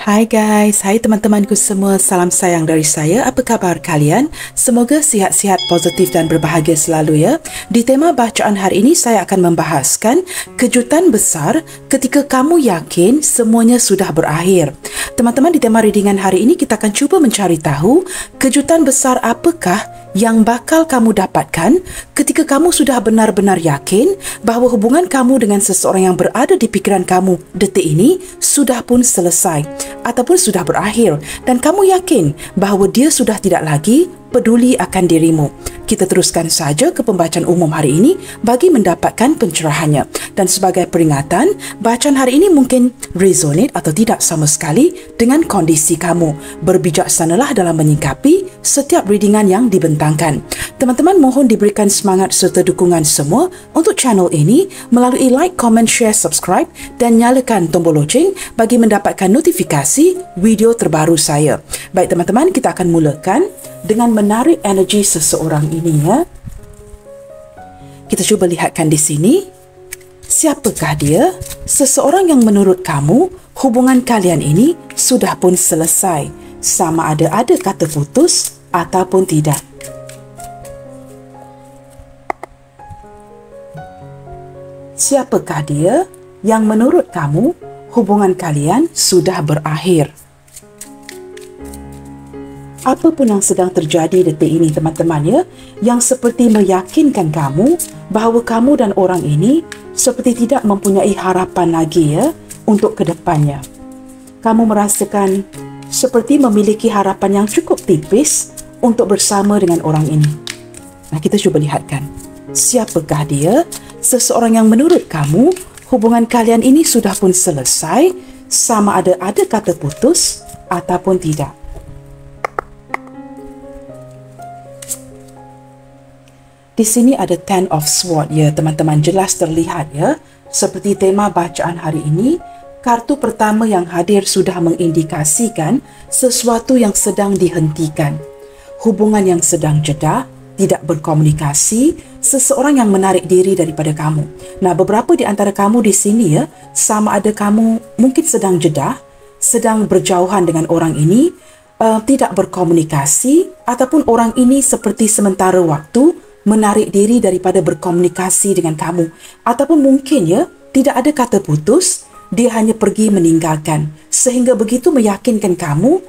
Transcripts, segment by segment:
Hai guys, hai teman-temanku semua, salam sayang dari saya. Apa khabar kalian? Semoga sihat-sihat, positif dan berbahagia selalu ya. Di tema bacaan hari ini saya akan membahaskan kejutan besar ketika kamu yakin semuanya sudah berakhir. Teman-teman, di tema readingan hari ini kita akan cuba mencari tahu kejutan besar apakah yang bakal kamu dapatkan ketika kamu sudah benar-benar yakin bahawa hubungan kamu dengan seseorang yang berada di pikiran kamu detik ini sudah pun selesai ataupun sudah berakhir dan kamu yakin bahawa dia sudah tidak lagi peduli akan dirimu. Kita teruskan saja ke pembacaan umum hari ini bagi mendapatkan pencerahannya. Dan sebagai peringatan, bacaan hari ini mungkin resonate atau tidak sama sekali dengan kondisi kamu. Berbijaksanalah dalam menyikapi setiap readingan yang dibentangkan. Teman-teman mohon diberikan semangat serta dukungan semua untuk channel ini melalui like, comment, share, subscribe dan nyalakan tombol loceng bagi mendapatkan notifikasi video terbaru saya. Baik teman-teman, kita akan mulakan dengan menarik energi seseorang ini ya. Kita cuba lihatkan di sini. Siapakah dia? Seseorang yang menurut kamu hubungan kalian ini sudah pun selesai. Sama ada kata putus ataupun tidak. Siapakah dia yang menurut kamu hubungan kalian sudah berakhir? Apapun yang sedang terjadi detik ini teman-teman ya, yang seperti meyakinkan kamu bahawa kamu dan orang ini seperti tidak mempunyai harapan lagi ya untuk kedepannya. Kamu merasakan seperti memiliki harapan yang cukup tipis untuk bersama dengan orang ini. Nah, kita cuba lihatkan. Siapakah dia? Seseorang yang menurut kamu hubungan kalian ini sudah pun selesai, sama ada kata putus ataupun tidak. Di sini ada Ten of Swords ya teman-teman, jelas terlihat ya. Seperti tema bacaan hari ini, kartu pertama yang hadir sudah mengindikasikan sesuatu yang sedang dihentikan. Hubungan yang sedang jeda, tidak berkomunikasi, seseorang yang menarik diri daripada kamu. Nah, beberapa di antara kamu di sini ya, sama ada kamu mungkin sedang jeda, sedang berjauhan dengan orang ini, tidak berkomunikasi, ataupun orang ini seperti sementara waktu menarik diri daripada berkomunikasi dengan kamu. Ataupun mungkin ya, tidak ada kata putus, dia hanya pergi meninggalkan. Sehingga begitu meyakinkan kamu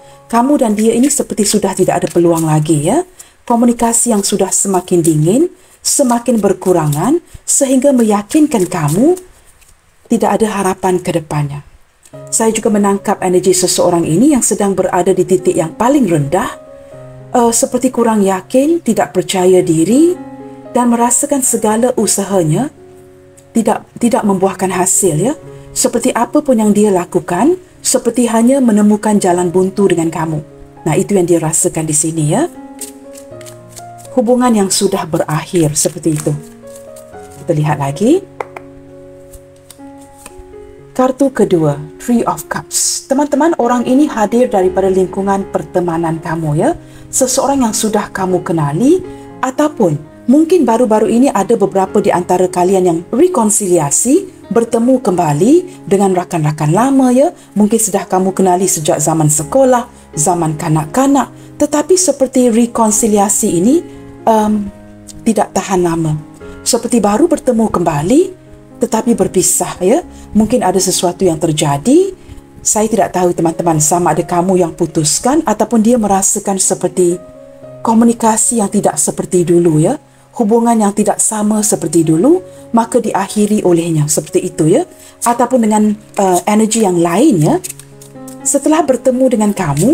dan dia ini seperti sudah tidak ada peluang lagi ya. Komunikasi yang sudah semakin dingin, semakin berkurangan, sehingga meyakinkan kamu tidak ada harapan ke depannya. Saya juga menangkap energi seseorang ini yang sedang berada di titik yang paling rendah, seperti kurang yakin, tidak percaya diri dan merasakan segala usahanya tidak membuahkan hasil ya. Seperti apa pun yang dia lakukan, seperti hanya menemukan jalan buntu dengan kamu. Nah, itu yang dia rasakan di sini ya. Hubungan yang sudah berakhir seperti itu. Kita lihat lagi. Kartu kedua, Three of Cups. Teman-teman, orang ini hadir daripada lingkungan pertemanan kamu ya. Seseorang yang sudah kamu kenali ataupun mungkin baru-baru ini ada beberapa di antara kalian yang rekonsiliasi, bertemu kembali dengan rakan-rakan lama ya. Mungkin sudah kamu kenali sejak zaman sekolah, zaman kanak-kanak, tetapi seperti rekonsiliasi ini tidak tahan lama. Seperti baru bertemu kembali tetapi berpisah ya. Mungkin ada sesuatu yang terjadi. Saya tidak tahu teman-teman, sama ada kamu yang putuskan ataupun dia merasakan seperti komunikasi yang tidak seperti dulu ya. Hubungan yang tidak sama seperti dulu, maka diakhiri olehnya seperti itu ya. Ataupun dengan energi yang lain ya. Setelah bertemu dengan kamu,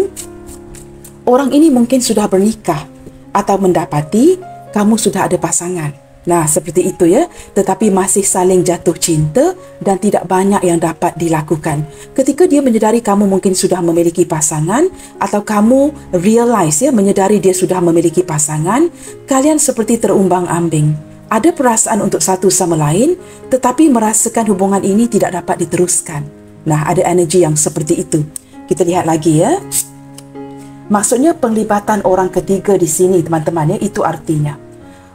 orang ini mungkin sudah bernikah atau mendapati kamu sudah ada pasangan. Nah, seperti itu ya. Tetapi masih saling jatuh cinta dan tidak banyak yang dapat dilakukan. Ketika dia menyedari kamu mungkin sudah memiliki pasangan atau kamu realize ya, menyedari dia sudah memiliki pasangan, kalian seperti terumbang-ambing. Ada perasaan untuk satu sama lain, tetapi merasakan hubungan ini tidak dapat diteruskan. Nah, ada energi yang seperti itu. Kita lihat lagi ya. Maksudnya penglibatan orang ketiga di sini teman-teman ya, itu artinya.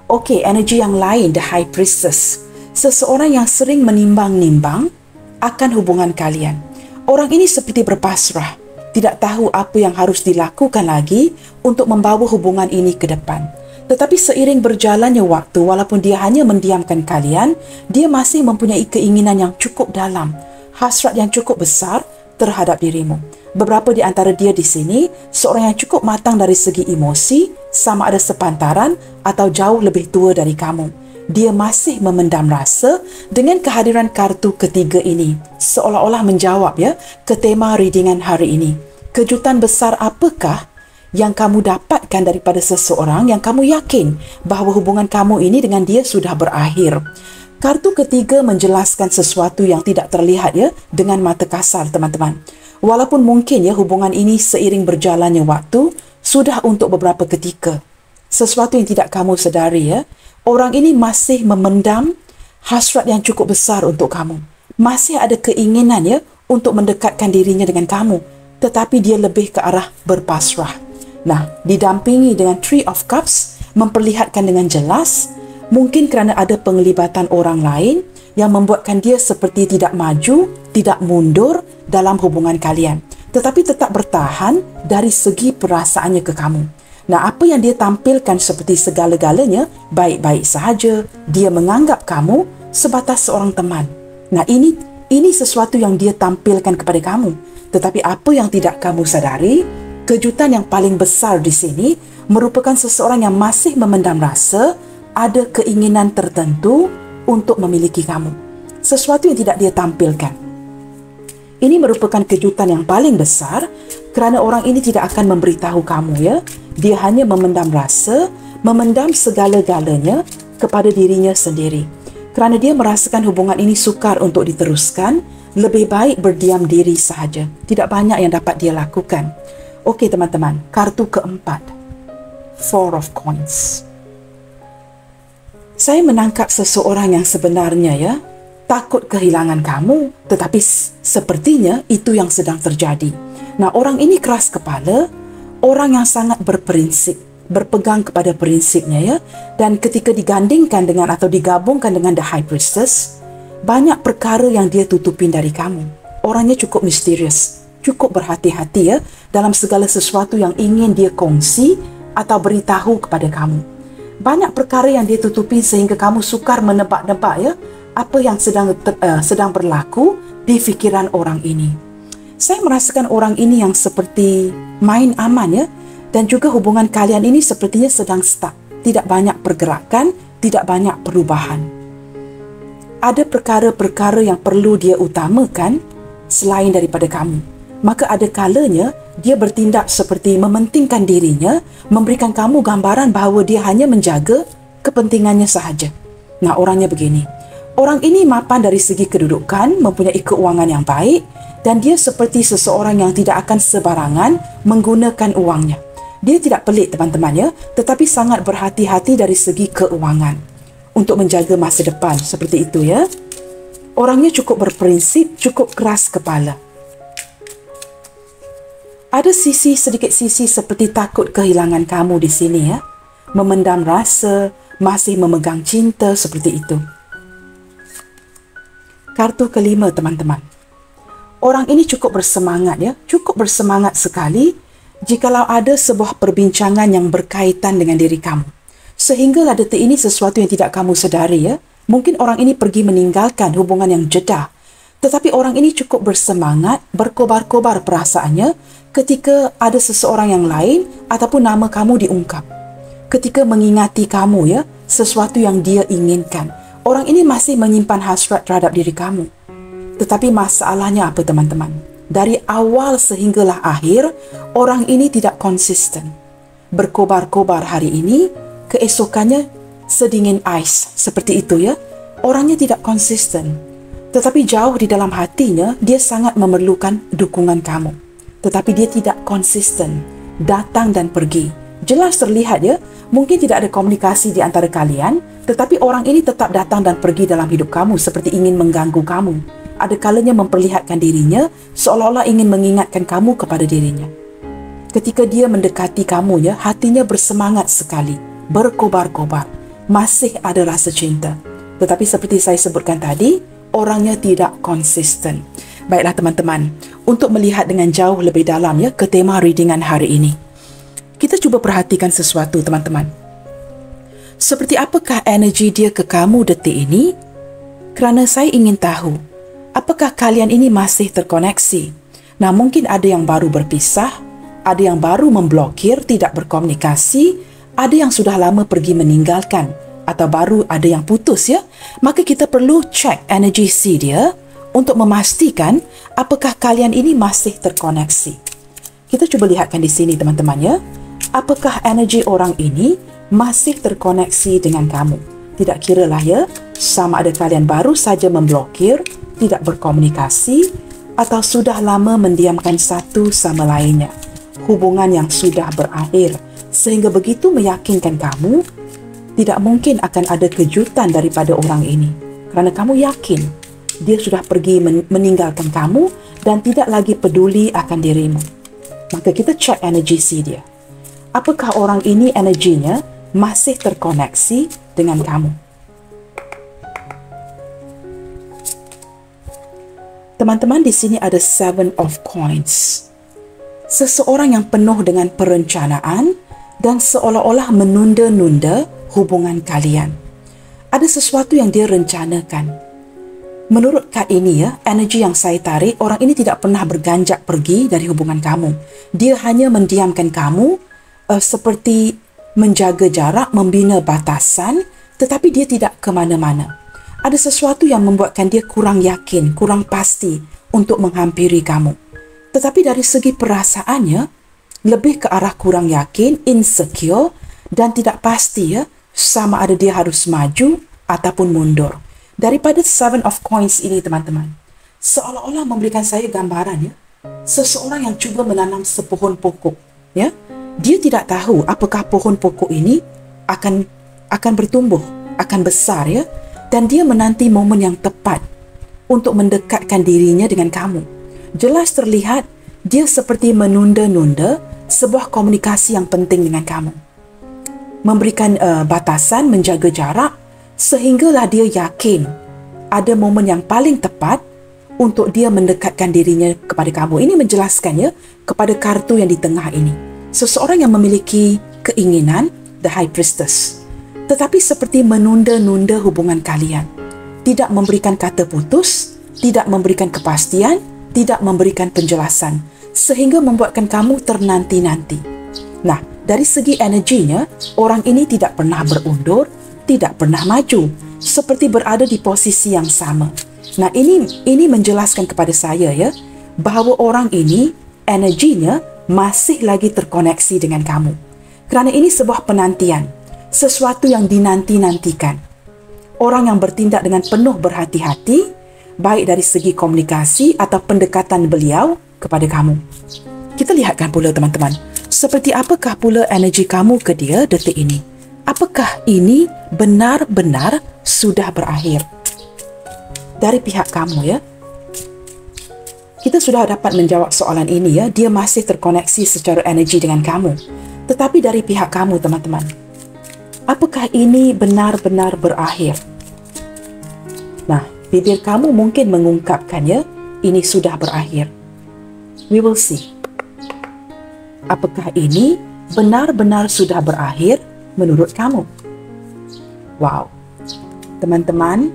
Okey, energi yang lain, the High Priestess. Seseorang yang sering menimbang-nimbang akan hubungan kalian. Orang ini seperti berpasrah. tidak tahu apa yang harus dilakukan lagi untuk membawa hubungan ini ke depan. Tetapi seiring berjalannya waktu, walaupun dia hanya mendiamkan kalian, dia masih mempunyai keinginan yang cukup dalam, hasrat yang cukup besar terhadap dirimu. Beberapa di antara dia di sini, seorang yang cukup matang dari segi emosi, sama ada sepantaran atau jauh lebih tua dari kamu. Dia masih memendam rasa dengan kehadiran kartu ketiga ini, seolah-olah menjawab ke tema readingan hari ini. Kejutan besar apakah yang kamu dapatkan daripada seseorang yang kamu yakin bahawa hubungan kamu ini dengan dia sudah berakhir? Kartu ketiga menjelaskan sesuatu yang tidak terlihat dengan mata kasar, teman-teman. Walaupun mungkin hubungan ini seiring berjalannya waktu sudah untuk beberapa ketika. Sesuatu yang tidak kamu sedari orang ini masih memendam hasrat yang cukup besar untuk kamu. Masih ada keinginan untuk mendekatkan dirinya dengan kamu, tetapi dia lebih ke arah berpasrah. Nah, didampingi dengan Three of Cups memperlihatkan dengan jelas, mungkin kerana ada penglibatan orang lain yang membuatkan dia seperti tidak maju, tidak mundur dalam hubungan kalian, tetapi tetap bertahan dari segi perasaannya ke kamu. Nah, apa yang dia tampilkan seperti segala-galanya baik-baik sahaja, dia menganggap kamu sebatas seorang teman. Nah, ini sesuatu yang dia tampilkan kepada kamu. Tetapi apa yang tidak kamu sadari, kejutan yang paling besar di sini merupakan seseorang yang masih memendam rasa, ada keinginan tertentu untuk memiliki kamu. Sesuatu yang tidak dia tampilkan. Ini merupakan kejutan yang paling besar kerana orang ini tidak akan memberitahu kamu Dia hanya memendam rasa, memendam segala-galanya kepada dirinya sendiri. Kerana dia merasakan hubungan ini sukar untuk diteruskan, lebih baik berdiam diri sahaja. Tidak banyak yang dapat dia lakukan. Okey teman-teman, kartu keempat. Four of Coins. Saya menangkap seseorang yang sebenarnya takut kehilangan kamu, tetapi sepertinya itu yang sedang terjadi. Nah, orang ini keras kepala, orang yang sangat berprinsip, berpegang kepada prinsipnya dan ketika digandingkan dengan atau digabungkan dengan The High Priestess, banyak perkara yang dia tutupin dari kamu. Orangnya cukup misterius, cukup berhati-hati dalam segala sesuatu yang ingin dia kongsi atau beritahu kepada kamu. Banyak perkara yang dia tutupi sehingga kamu sukar menebak-nebak apa yang sedang berlaku di fikiran orang ini. Saya merasakan orang ini yang seperti main aman dan juga hubungan kalian ini sepertinya sedang stuck. Tidak banyak pergerakan, tidak banyak perubahan. Ada perkara-perkara yang perlu dia utamakan selain daripada kamu. Maka ada kalanya dia bertindak seperti mementingkan dirinya, memberikan kamu gambaran bahawa dia hanya menjaga kepentingannya sahaja. Nah, orangnya begini. Orang ini mapan dari segi kedudukan, mempunyai keuangan yang baik dan dia seperti seseorang yang tidak akan sebarangan menggunakan uangnya. Dia tidak pelik teman-teman tetapi sangat berhati-hati dari segi keuangan untuk menjaga masa depan seperti itu Orangnya cukup berprinsip, cukup keras kepala. Ada sedikit sisi seperti takut kehilangan kamu di sini memendam rasa, masih memegang cinta seperti itu. Kartu kelima teman-teman. Orang ini cukup bersemangat cukup bersemangat sekali jikalau ada sebuah perbincangan yang berkaitan dengan diri kamu. Sehinggalah detik ini sesuatu yang tidak kamu sedari mungkin orang ini pergi meninggalkan hubungan yang jedah. Tetapi orang ini cukup bersemangat, berkobar-kobar perasaannya ketika ada seseorang yang lain ataupun nama kamu diungkap. Ketika mengingati kamu sesuatu yang dia inginkan. Orang ini masih menyimpan hasrat terhadap diri kamu. Tetapi masalahnya apa teman-teman? Dari awal sehinggalah akhir, orang ini tidak konsisten. Berkobar-kobar hari ini, keesokannya sedingin ais. Seperti itu Orangnya tidak konsisten. Tetapi jauh di dalam hatinya, dia sangat memerlukan dukungan kamu. Tetapi dia tidak konsisten. Datang dan pergi. Jelas terlihat mungkin tidak ada komunikasi di antara kalian, tetapi orang ini tetap datang dan pergi dalam hidup kamu seperti ingin mengganggu kamu. Ada kalanya memperlihatkan dirinya seolah-olah ingin mengingatkan kamu kepada dirinya. Ketika dia mendekati kamu hatinya bersemangat sekali, berkobar-kobar, masih ada rasa cinta. Tetapi seperti saya sebutkan tadi, orangnya tidak konsisten. Baiklah teman-teman, untuk melihat dengan jauh lebih dalam ya ke tema readingan hari ini, kita cuba perhatikan sesuatu teman-teman. Seperti apakah energi dia ke kamu detik ini? Kerana saya ingin tahu, apakah kalian ini masih terkoneksi? Nah, mungkin ada yang baru berpisah, ada yang baru memblokir, tidak berkomunikasi, ada yang sudah lama pergi meninggalkan, atau baru ada yang putus ya. Maka kita perlu cek energi si dia untuk memastikan apakah kalian ini masih terkoneksi. Kita cuba lihatkan di sini teman-teman ya. Apakah energi orang ini masih terkoneksi dengan kamu? Tidak kiralah ya, sama ada kalian baru saja memblokir, tidak berkomunikasi, atau sudah lama mendiamkan satu sama lainnya. Hubungan yang sudah berakhir, sehingga begitu meyakinkan kamu, tidak mungkin akan ada kejutan daripada orang ini. Kerana kamu yakin, dia sudah pergi meninggalkan kamu dan tidak lagi peduli akan dirimu. Maka kita cek energi si dia. Apakah orang ini energinya masih terkoneksi dengan kamu? Teman-teman, di sini ada Seven of Coins. Seseorang yang penuh dengan perencanaan dan seolah-olah menunda-nunda hubungan kalian. Ada sesuatu yang dia rencanakan. Menurut kad ini ya, energi yang saya tarik, orang ini tidak pernah berganjak pergi dari hubungan kamu. Dia hanya mendiamkan kamu seperti menjaga jarak, membina batasan, tetapi dia tidak ke mana-mana. Ada sesuatu yang membuatkan dia kurang yakin, kurang pasti untuk menghampiri kamu. Tetapi dari segi perasaannya, lebih ke arah kurang yakin, insecure, dan tidak pasti ya, sama ada dia harus maju ataupun mundur. Daripada Seven of Coins ini teman-teman, seolah-olah memberikan saya gambaran ya, seseorang yang cuba menanam sepohon pokok ya. Dia tidak tahu apakah pohon pokok ini akan bertumbuh, akan besar ya, dan dia menanti momen yang tepat untuk mendekatkan dirinya dengan kamu. Jelas terlihat dia seperti menunda-nunda sebuah komunikasi yang penting dengan kamu. Memberikan batasan, menjaga jarak, sehinggalah dia yakin ada momen yang paling tepat untuk dia mendekatkan dirinya kepada kamu. Ini menjelaskan ya kepada kartu yang di tengah ini. Seseorang yang memiliki keinginan, the High Priestess, tetapi seperti menunda-nunda hubungan kalian. Tidak memberikan kata putus, tidak memberikan kepastian, tidak memberikan penjelasan, sehingga membuatkan kamu ternanti-nanti. Nah, dari segi energinya, orang ini tidak pernah berundur, tidak pernah maju, seperti berada di posisi yang sama. Nah, ini menjelaskan kepada saya ya, bahawa orang ini energinya masih lagi terkoneksi dengan kamu. Kerana ini sebuah penantian, sesuatu yang dinanti-nantikan. Orang yang bertindak dengan penuh berhati-hati, baik dari segi komunikasi atau pendekatan beliau kepada kamu. Kita lihatkan pula teman-teman, seperti apakah pula energi kamu ke dia detik ini? Apakah ini benar-benar sudah berakhir? Dari pihak kamu ya, kita sudah dapat menjawab soalan ini ya, dia masih terkoneksi secara energi dengan kamu. Tetapi dari pihak kamu teman-teman, apakah ini benar-benar berakhir? Nah, bibir kamu mungkin mengungkapkan ya, ini sudah berakhir. We will see. Apakah ini benar-benar sudah berakhir menurut kamu? Wow. Teman-teman,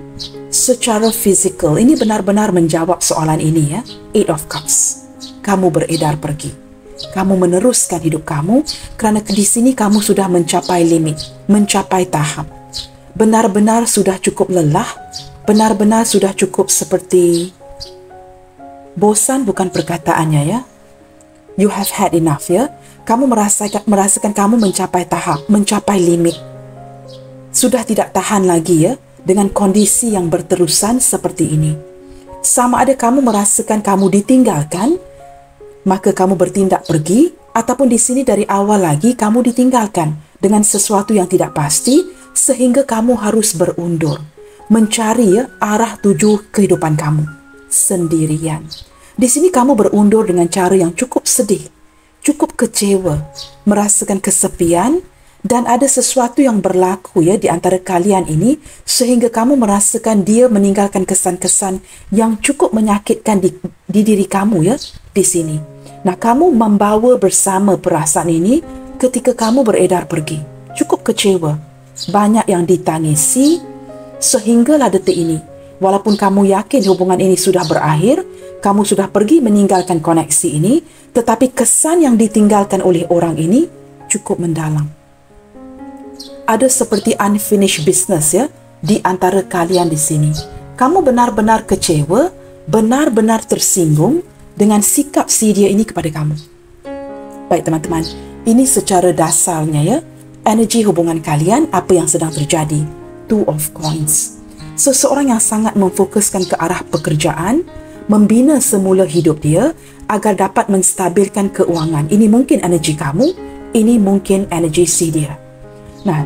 secara fizikal ini benar-benar menjawab soalan ini ya. Eight of Cups. Kamu beredar pergi. Kamu meneruskan hidup kamu kerana di sini kamu sudah mencapai limit, mencapai tahap. Benar-benar sudah cukup lelah, benar-benar sudah cukup seperti bosan bukan perkataannya ya. You have had enough ya. Kamu merasakan kamu mencapai tahap, mencapai limit. Sudah tidak tahan lagi ya dengan kondisi yang berterusan seperti ini. Sama ada kamu merasakan kamu ditinggalkan, maka kamu bertindak pergi, ataupun di sini dari awal lagi kamu ditinggalkan dengan sesuatu yang tidak pasti, sehingga kamu harus berundur, mencari ya, arah tuju kehidupan kamu sendirian. Di sini kamu berundur dengan cara yang cukup sedih, cukup kecewa, merasakan kesepian, Dan ada sesuatu yang berlaku ya di antara kalian ini sehingga kamu merasakan dia meninggalkan kesan-kesan yang cukup menyakitkan di diri kamu ya di sini. Nah, kamu membawa bersama perasaan ini ketika kamu beredar pergi. Cukup kecewa. Banyak yang ditangisi sehinggalah detik ini. Walaupun kamu yakin hubungan ini sudah berakhir, kamu sudah pergi meninggalkan koneksi ini, tetapi kesan yang ditinggalkan oleh orang ini cukup mendalam. Ada seperti unfinished business ya di antara kalian di sini. Kamu benar-benar kecewa, benar-benar tersinggung dengan sikap si dia ini kepada kamu. Baik teman-teman, ini secara dasarnya ya, energi hubungan kalian, apa yang sedang terjadi. Two of Coins. Seseorang yang sangat memfokuskan ke arah pekerjaan, membina semula hidup dia agar dapat menstabilkan keuangan. Ini mungkin energi kamu, ini mungkin energi si dia. Nah,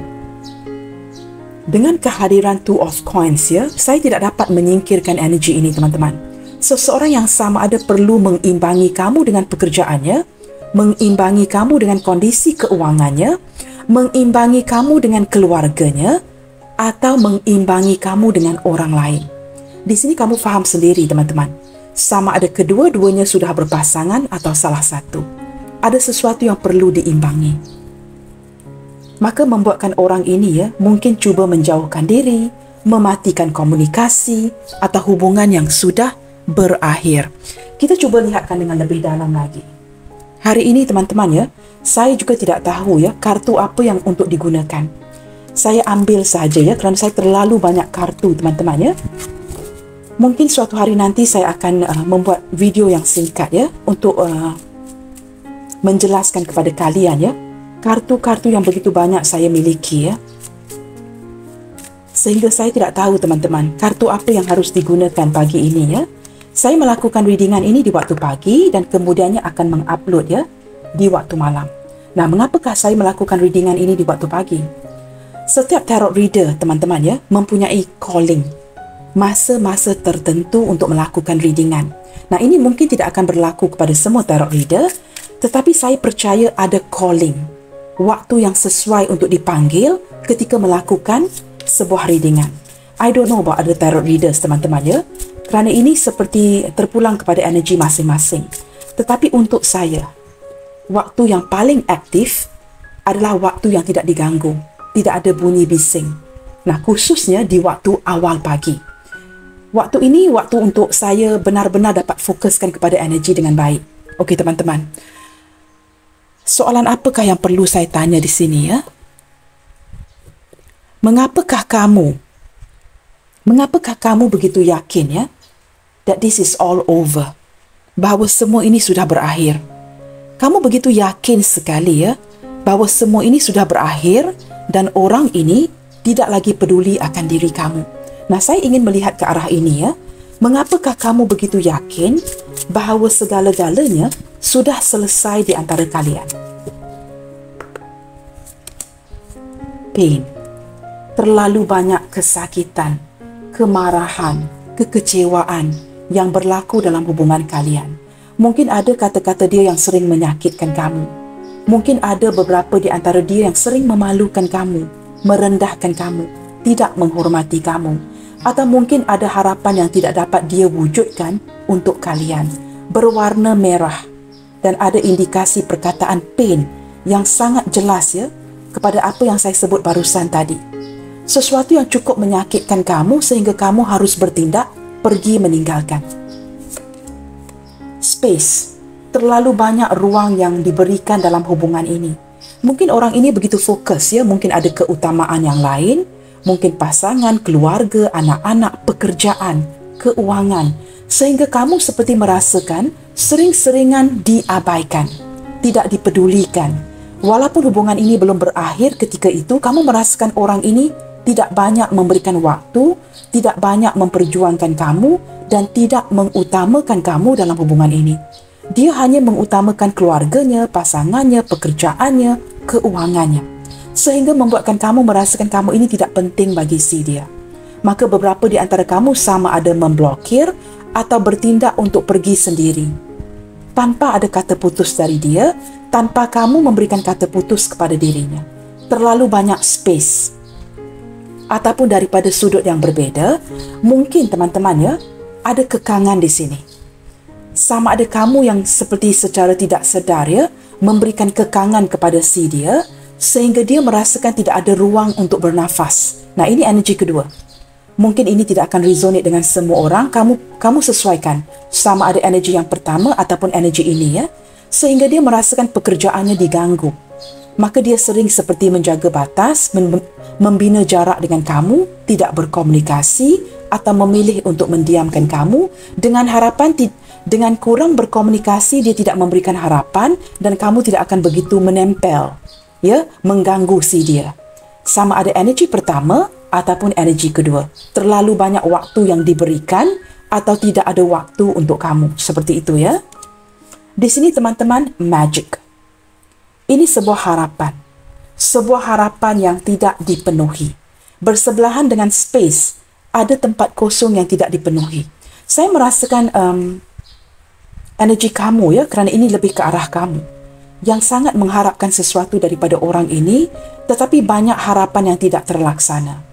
dengan kehadiran Two of Coins ya, saya tidak dapat menyingkirkan energi ini teman-teman. Seseorang yang sama ada perlu mengimbangi kamu dengan pekerjaannya, mengimbangi kamu dengan kondisi keuangannya, mengimbangi kamu dengan keluarganya, atau mengimbangi kamu dengan orang lain. Di sini kamu faham sendiri teman-teman. Sama ada kedua-duanya sudah berpasangan atau salah satu. Ada sesuatu yang perlu diimbangi. Maka membuatkan orang ini ya mungkin cuba menjauhkan diri, mematikan komunikasi atau hubungan yang sudah berakhir. Kita cuba lihatkan dengan lebih dalam lagi. Hari ini teman-teman ya, saya juga tidak tahu ya kartu apa yang untuk digunakan. Saya ambil saja ya kerana saya terlalu banyak kartu teman-teman ya. Mungkin suatu hari nanti saya akan membuat video yang singkat ya untuk menjelaskan kepada kalian ya kartu-kartu yang begitu banyak saya miliki ya. Sehingga saya tidak tahu teman-teman kartu apa yang harus digunakan pagi ini ya. Saya melakukan readingan ini di waktu pagi dan kemudiannya akan mengupload ya di waktu malam. Nah, mengapakah saya melakukan readingan ini di waktu pagi? Setiap tarot reader teman-teman ya mempunyai calling, masa-masa tertentu untuk melakukan readingan. Nah, ini mungkin tidak akan berlaku kepada semua tarot reader, tetapi saya percaya ada calling, waktu yang sesuai untuk dipanggil ketika melakukan sebuah readingan. I don't know about other tarot readers teman-teman ya, kerana ini seperti terpulang kepada energi masing-masing. Tetapi untuk saya, waktu yang paling aktif adalah waktu yang tidak diganggu, tidak ada bunyi bising. Nah, khususnya di waktu awal pagi. Waktu ini waktu untuk saya benar-benar dapat fokuskan kepada energi dengan baik. Okey teman-teman. Soalan apakah yang perlu saya tanya di sini ya? Mengapakah kamu begitu yakin ya that this is all over? Bahawa semua ini sudah berakhir. Kamu begitu yakin sekali ya bahawa semua ini sudah berakhir dan orang ini tidak lagi peduli akan diri kamu. Nah, saya ingin melihat ke arah ini ya. Mengapakah kamu begitu yakin bahawa segala-galanya sudah selesai di antara kalian? Pain. Terlalu banyak kesakitan, kemarahan, kekecewaan yang berlaku dalam hubungan kalian. Mungkin ada kata-kata dia yang sering menyakitkan kamu. Mungkin ada beberapa di antara dia yang sering memalukan kamu, merendahkan kamu, tidak menghormati kamu. Atau mungkin ada harapan yang tidak dapat dia wujudkan untuk kalian, berwarna merah. Dan ada indikasi perkataan pain yang sangat jelas ya kepada apa yang saya sebut barusan tadi. Sesuatu yang cukup menyakitkan kamu sehingga kamu harus bertindak, pergi meninggalkan. Space. Terlalu banyak ruang yang diberikan dalam hubungan ini. Mungkin orang ini begitu fokus ya, mungkin ada keutamaan yang lain, mungkin pasangan, keluarga, anak-anak, pekerjaan, keuangan, sehingga kamu seperti merasakan sering-seringan diabaikan, tidak dipedulikan. Walaupun hubungan ini belum berakhir ketika itu, kamu merasakan orang ini tidak banyak memberikan waktu, tidak banyak memperjuangkan kamu, dan tidak mengutamakan kamu dalam hubungan ini. Dia hanya mengutamakan keluarganya, pasangannya, pekerjaannya, keuangannya. Sehingga membuatkan kamu merasakan kamu ini tidak penting bagi si dia. Maka beberapa di antara kamu sama ada memblokir atau bertindak untuk pergi sendiri. Tanpa ada kata putus dari dia, tanpa kamu memberikan kata putus kepada dirinya. terlalu banyak space, ataupun daripada sudut yang berbeza, mungkin teman-teman ya, ada kekangan di sini. Sama ada kamu yang seperti secara tidak sedar ya, memberikan kekangan kepada si dia, sehingga dia merasakan tidak ada ruang untuk bernafas. Nah, ini energi kedua. Mungkin ini tidak akan resonate dengan semua orang. Kamu sesuaikan sama ada energi yang pertama ataupun energi ini ya, sehingga dia merasakan pekerjaannya diganggu. Maka dia sering seperti menjaga batas, membina jarak dengan kamu, tidak berkomunikasi atau memilih untuk mendiamkan kamu dengan harapan dengan kurang berkomunikasi dia tidak memberikan harapan dan kamu tidak akan begitu menempel ya, mengganggu si dia. Sama ada energi pertama ataupun energi kedua. Terlalu banyak waktu yang diberikan atau tidak ada waktu untuk kamu. Seperti itu ya. Di sini teman-teman, magic. Ini sebuah harapan. Sebuah harapan yang tidak dipenuhi. Bersebelahan dengan space, ada tempat kosong yang tidak dipenuhi. Saya merasakan energi kamu ya, kerana ini lebih ke arah kamu, yang sangat mengharapkan sesuatu daripada orang ini, tetapi banyak harapan yang tidak terlaksana.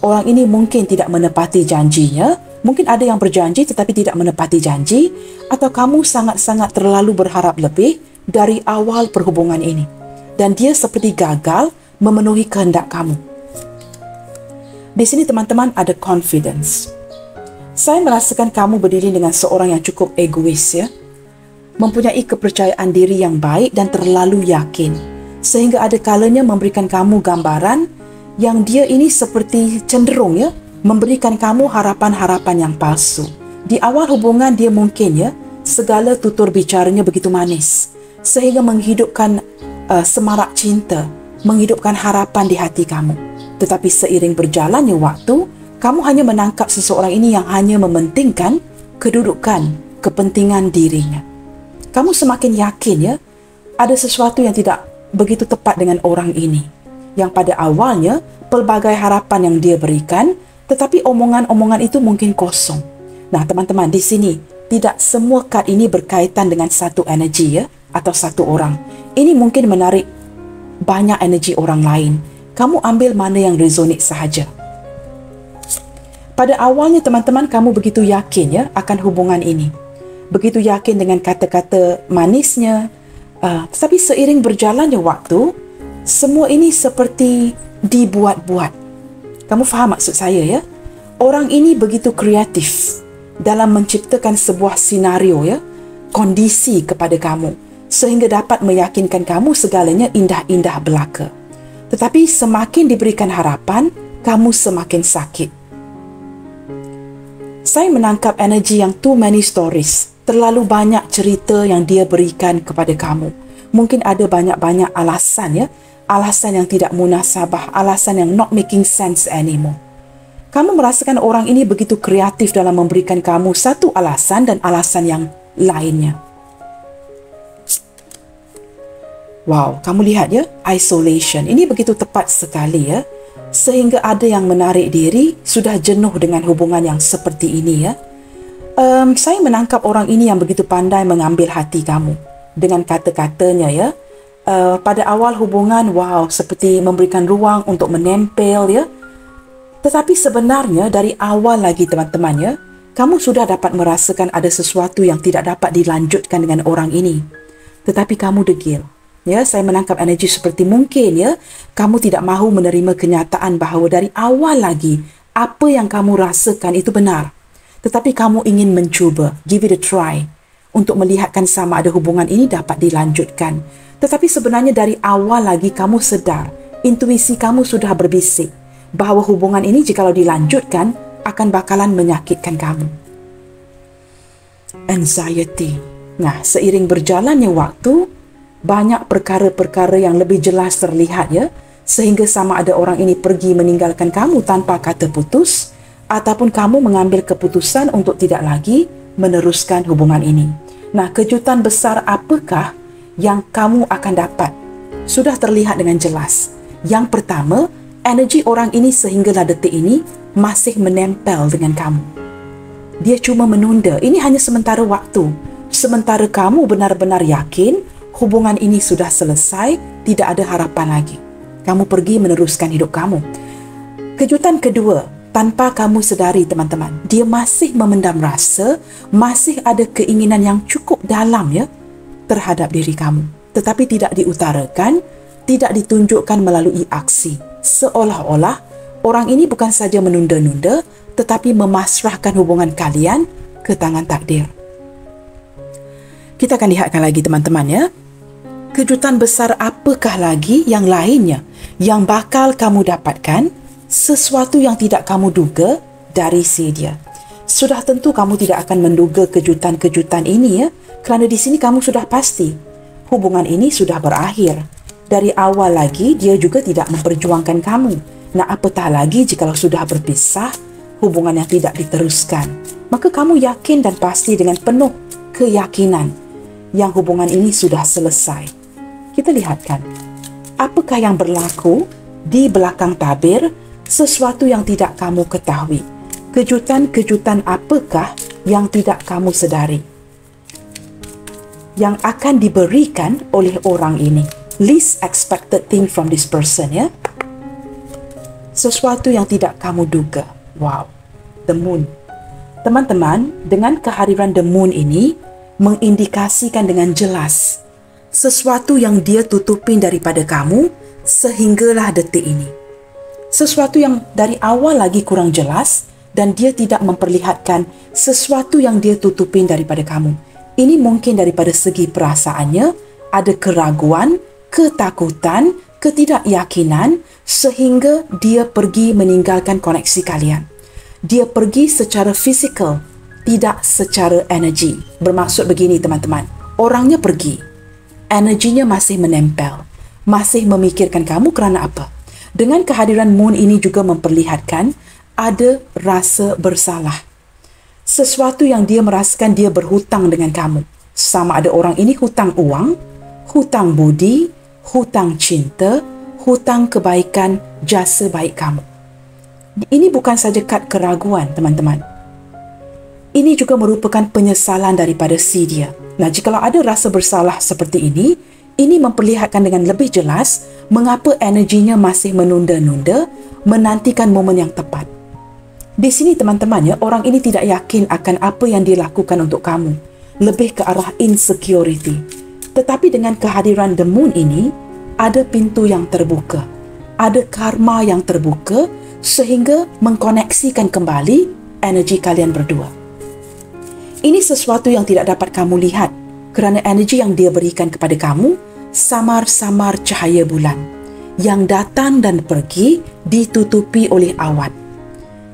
Orang ini mungkin tidak menepati janjinya, mungkin ada yang berjanji tetapi tidak menepati janji, atau kamu sangat-sangat terlalu berharap lebih dari awal perhubungan ini. Dan dia seperti gagal memenuhi kehendak kamu. Di sini teman-teman ada confidence. Saya merasakan kamu berdiri dengan seorang yang cukup egois ya. Mempunyai kepercayaan diri yang baik dan terlalu yakin. Sehingga ada kalanya memberikan kamu gambaran yang dia ini seperti cenderung ya, memberikan kamu harapan-harapan yang palsu. Di awal hubungan dia mungkin ya, segala tutur bicaranya begitu manis. Sehingga menghidupkan semarak cinta, menghidupkan harapan di hati kamu. Tetapi seiring berjalannya waktu, kamu hanya menangkap seseorang ini yang hanya mementingkan kedudukan, kepentingan dirinya. Kamu semakin yakin ya, ada sesuatu yang tidak begitu tepat dengan orang ini. Yang pada awalnya, pelbagai harapan yang dia berikan, tetapi omongan-omongan itu mungkin kosong. Nah teman-teman, di sini, tidak semua kad ini berkaitan dengan satu energi ya, atau satu orang. Ini mungkin menarik banyak energi orang lain. Kamu ambil mana yang resonate sahaja. Pada awalnya teman-teman, kamu begitu yakin ya akan hubungan ini. Begitu yakin dengan kata-kata manisnya. Tetapi seiring berjalannya waktu, semua ini seperti dibuat-buat. Kamu faham maksud saya ya? Orang ini begitu kreatif dalam menciptakan sebuah senario ya, kondisi kepada kamu, sehingga dapat meyakinkan kamu segalanya indah-indah belaka. Tetapi semakin diberikan harapan, kamu semakin sakit. Saya menangkap energi yang too many stories. Terlalu banyak cerita yang dia berikan kepada kamu. Mungkin ada banyak-banyak alasan ya. Alasan yang tidak munasabah. Alasan yang not making sense anymore. Kamu merasakan orang ini begitu kreatif dalam memberikan kamu satu alasan dan alasan yang lainnya. Wow, kamu lihat ya, isolation. Ini begitu tepat sekali ya. Sehingga ada yang menarik diri, sudah jenuh dengan hubungan yang seperti ini ya. Saya menangkap orang ini yang begitu pandai mengambil hati kamu. Dengan kata-katanya ya. Pada awal hubungan, wow, seperti memberikan ruang untuk menempel ya. Tetapi sebenarnya dari awal lagi teman-teman ya, kamu sudah dapat merasakan ada sesuatu yang tidak dapat dilanjutkan dengan orang ini. Tetapi kamu degil. Ya, saya menangkap energi seperti mungkin ya, kamu tidak mahu menerima kenyataan bahawa dari awal lagi, apa yang kamu rasakan itu benar. Tetapi kamu ingin mencuba, give it a try, untuk melihatkan sama ada hubungan ini dapat dilanjutkan. Tetapi sebenarnya dari awal lagi kamu sedar, intuisi kamu sudah berbisik, bahawa hubungan ini jikalau dilanjutkan, akan bakalan menyakitkan kamu. Anxiety. Nah, seiring berjalannya waktu, banyak perkara-perkara yang lebih jelas terlihat ya, sehingga sama ada orang ini pergi meninggalkan kamu tanpa kata putus, ataupun kamu mengambil keputusan untuk tidak lagi meneruskan hubungan ini. Nah, kejutan besar apakah yang kamu akan dapat? Sudah terlihat dengan jelas. Yang pertama, energi orang ini sehinggalah detik ini masih menempel dengan kamu. Dia cuma menunda. Ini hanya sementara waktu. Sementara kamu benar-benar yakin hubungan ini sudah selesai, tidak ada harapan lagi. Kamu pergi meneruskan hidup kamu. Kejutan kedua, tanpa kamu sedari teman-teman, dia masih memendam rasa, masih ada keinginan yang cukup dalam ya terhadap diri kamu. Tetapi tidak diutarakan, tidak ditunjukkan melalui aksi. Seolah-olah orang ini bukan saja menunda-nunda, tetapi memasrahkan hubungan kalian ke tangan takdir. Kita akan lihatkan lagi teman-teman ya. Kejutan besar apakah lagi yang lainnya yang bakal kamu dapatkan, sesuatu yang tidak kamu duga dari si dia. Sudah tentu kamu tidak akan menduga kejutan-kejutan ini ya, kerana di sini kamu sudah pasti hubungan ini sudah berakhir. Dari awal lagi dia juga tidak memperjuangkan kamu. Nah, apatah lagi jikalau sudah berpisah, hubungan yang tidak diteruskan. Maka kamu yakin dan pasti dengan penuh keyakinan yang hubungan ini sudah selesai. Kita lihatkan, apakah yang berlaku di belakang tabir, sesuatu yang tidak kamu ketahui. Kejutan-kejutan apakah yang tidak kamu sedari yang akan diberikan oleh orang ini? Least expected thing from this person ya. Sesuatu yang tidak kamu duga. Wow, the moon. Teman-teman, dengan kehadiran the moon ini mengindikasikan dengan jelas sesuatu yang dia tutupin daripada kamu sehinggalah detik ini. Sesuatu yang dari awal lagi kurang jelas dan dia tidak memperlihatkan sesuatu yang dia tutupin daripada kamu. Ini mungkin daripada segi perasaannya, ada keraguan, ketakutan, ketidakyakinan sehingga dia pergi meninggalkan koneksi kalian. Dia pergi secara fizikal, tidak secara energi. Bermaksud begini teman-teman, orangnya pergi, energinya masih menempel, masih memikirkan kamu kerana apa? Dengan kehadiran moon ini juga memperlihatkan ada rasa bersalah. Sesuatu yang dia merasakan dia berhutang dengan kamu. Sama ada orang ini hutang uang, hutang budi, hutang cinta, hutang kebaikan, jasa baik kamu. Ini bukan saja kad keraguan, teman-teman. Ini juga merupakan penyesalan daripada si dia. Nah, jikalau ada rasa bersalah seperti ini memperlihatkan dengan lebih jelas mengapa energinya masih menunda-nunda, menantikan momen yang tepat. Di sini teman-teman ya, orang ini tidak yakin akan apa yang dia lakukan untuk kamu. Lebih ke arah insecurity. Tetapi dengan kehadiran the moon ini, ada pintu yang terbuka. Ada karma yang terbuka sehingga mengkoneksikan kembali energi kalian berdua. Ini sesuatu yang tidak dapat kamu lihat kerana energi yang dia berikan kepada kamu samar-samar cahaya bulan yang datang dan pergi ditutupi oleh awan.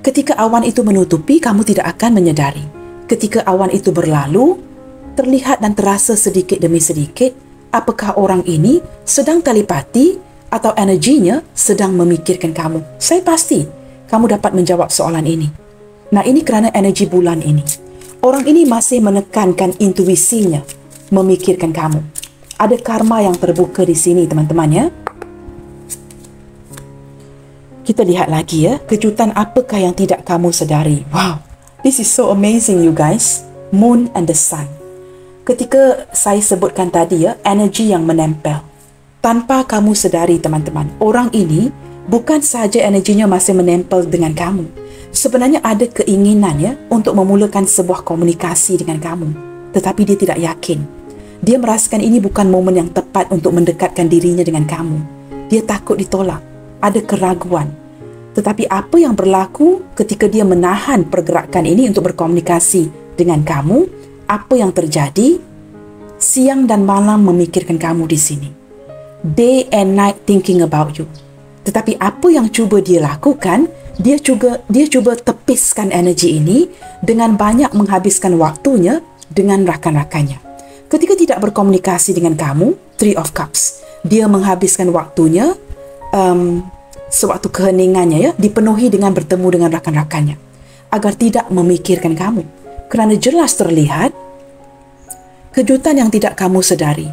Ketika awan itu menutupi, kamu tidak akan menyedari. Ketika awan itu berlalu, terlihat dan terasa sedikit demi sedikit apakah orang ini sedang telepati atau energinya sedang memikirkan kamu. Saya pasti kamu dapat menjawab soalan ini. Nah, ini kerana energi bulan ini. Orang ini masih menekankan intuisinya memikirkan kamu. Ada karma yang terbuka di sini, teman-teman ya. Kita lihat lagi ya, kejutan apakah yang tidak kamu sedari. Wow, this is so amazing you guys. Moon and the sun. Ketika saya sebutkan tadi ya, energi yang menempel. Tanpa kamu sedari teman-teman, orang ini bukan sahaja energinya masih menempel dengan kamu. Sebenarnya ada keinginan ya untuk memulakan sebuah komunikasi dengan kamu. Tetapi dia tidak yakin. Dia merasakan ini bukan momen yang tepat untuk mendekatkan dirinya dengan kamu. Dia takut ditolak. Ada keraguan. Tetapi apa yang berlaku ketika dia menahan pergerakan ini untuk berkomunikasi dengan kamu? Apa yang terjadi? Siang dan malam memikirkan kamu di sini. Day and night thinking about you. Tetapi apa yang cuba dia lakukan? Dia cuba tepiskan energi ini dengan banyak menghabiskan waktunya dengan rakan-rakannya. Ketika tidak berkomunikasi dengan kamu, Three of Cups, dia menghabiskan waktunya sewaktu keheningannya ya dipenuhi dengan bertemu dengan rakan-rakannya agar tidak memikirkan kamu. Kerana jelas terlihat kejutan yang tidak kamu sedari.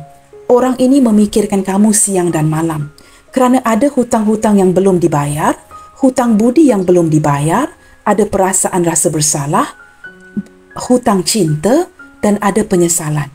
Orang ini memikirkan kamu siang dan malam kerana ada hutang-hutang yang belum dibayar, hutang budi yang belum dibayar, ada perasaan rasa bersalah, hutang cinta dan ada penyesalan.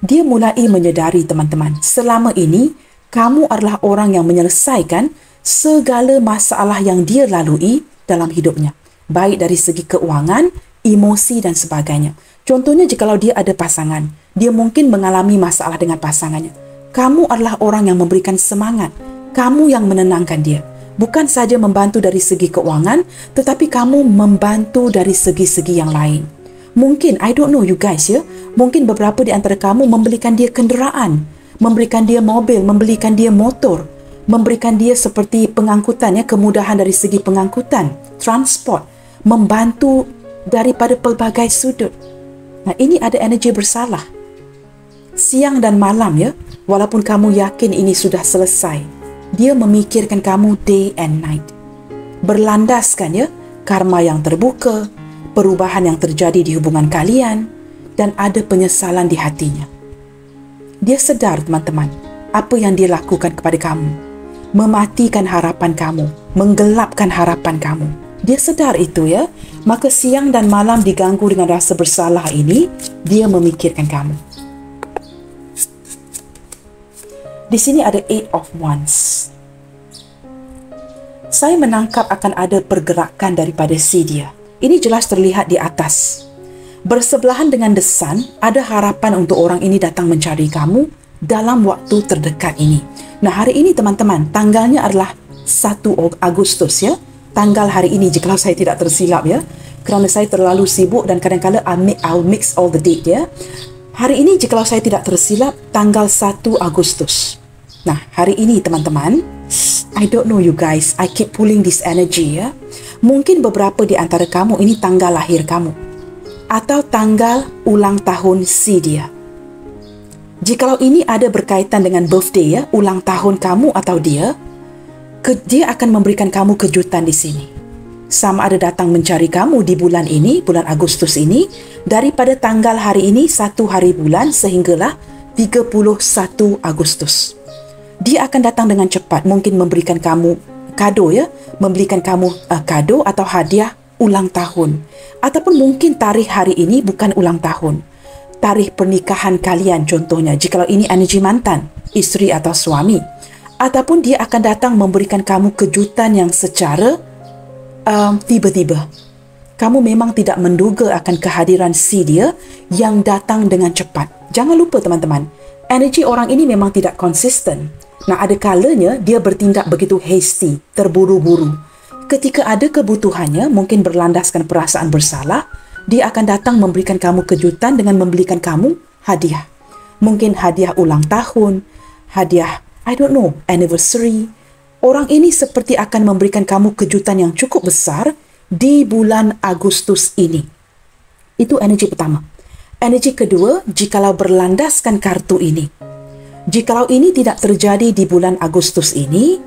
Dia mulai menyedari teman-teman, selama ini Kamu adalah orang yang menyelesaikan segala masalah yang dia lalui dalam hidupnya. Baik dari segi keuangan, emosi dan sebagainya. Contohnya jikalau dia ada pasangan, dia mungkin mengalami masalah dengan pasangannya. Kamu adalah orang yang memberikan semangat. Kamu yang menenangkan dia. Bukan saja membantu dari segi keuangan, tetapi kamu membantu dari segi-segi yang lain. Mungkin, I don't know you guys ya, mungkin beberapa di antara kamu membelikan dia kenderaan, memberikan dia mobil, membelikan dia motor, memberikan dia seperti pengangkutan ya, kemudahan dari segi pengangkutan, transport, membantu daripada pelbagai sudut. Nah, ini ada energi bersalah. Siang dan malam ya, walaupun kamu yakin ini sudah selesai, dia memikirkan kamu day and night. Berlandaskan ya, karma yang terbuka, perubahan yang terjadi di hubungan kalian, dan ada penyesalan di hatinya. Dia sedar teman-teman, apa yang dia lakukan kepada kamu. Mematikan harapan kamu, menggelapkan harapan kamu. Dia sedar itu ya, maka siang dan malam diganggu dengan rasa bersalah ini, dia memikirkan kamu. Di sini ada Eight of Wands. Saya menangkap akan ada pergerakan daripada si dia. Ini jelas terlihat di atas. Bersebelahan dengan The Sun, ada harapan untuk orang ini datang mencari kamu dalam waktu terdekat ini. Nah, hari ini teman-teman, tanggalnya adalah 1 Agustus ya. Tanggal hari ini jikalau saya tidak tersilap ya. Kerana saya terlalu sibuk dan kadang-kadang I'll mix all the date ya. Hari ini jikalau saya tidak tersilap, tanggal 1 Agustus. Nah, hari ini teman-teman, I don't know you guys, I keep pulling this energy ya. Mungkin beberapa di antara kamu ini tanggal lahir kamu. Atau tanggal ulang tahun si dia. Jikalau ini ada berkaitan dengan birthday ya, ulang tahun kamu atau dia akan memberikan kamu kejutan di sini. Sama ada datang mencari kamu di bulan ini, bulan Agustus ini, daripada tanggal hari ini, 1 hari bulan sehinggalah 31 Agustus. Dia akan datang dengan cepat, mungkin memberikan kamu kado ya, memberikan kamu kado atau hadiah ulang tahun. Ataupun mungkin tarikh hari ini bukan ulang tahun. Tarikh pernikahan kalian contohnya, jikalau ini energi mantan, isteri atau suami. Ataupun dia akan datang memberikan kamu kejutan yang secara tiba-tiba. Kamu memang tidak menduga akan kehadiran si dia yang datang dengan cepat. Jangan lupa teman-teman, energi orang ini memang tidak konsisten. Nah, ada kalanya dia bertindak begitu hasty, terburu-buru. Ketika ada kebutuhannya, mungkin berlandaskan perasaan bersalah, dia akan datang memberikan kamu kejutan dengan membelikan kamu hadiah. Mungkin hadiah ulang tahun, hadiah, I don't know, anniversary. Orang ini seperti akan memberikan kamu kejutan yang cukup besar di bulan Agustus ini. Itu energi pertama. Energi kedua, jikalau berlandaskan kartu ini. Jikalau ini tidak terjadi di bulan Agustus ini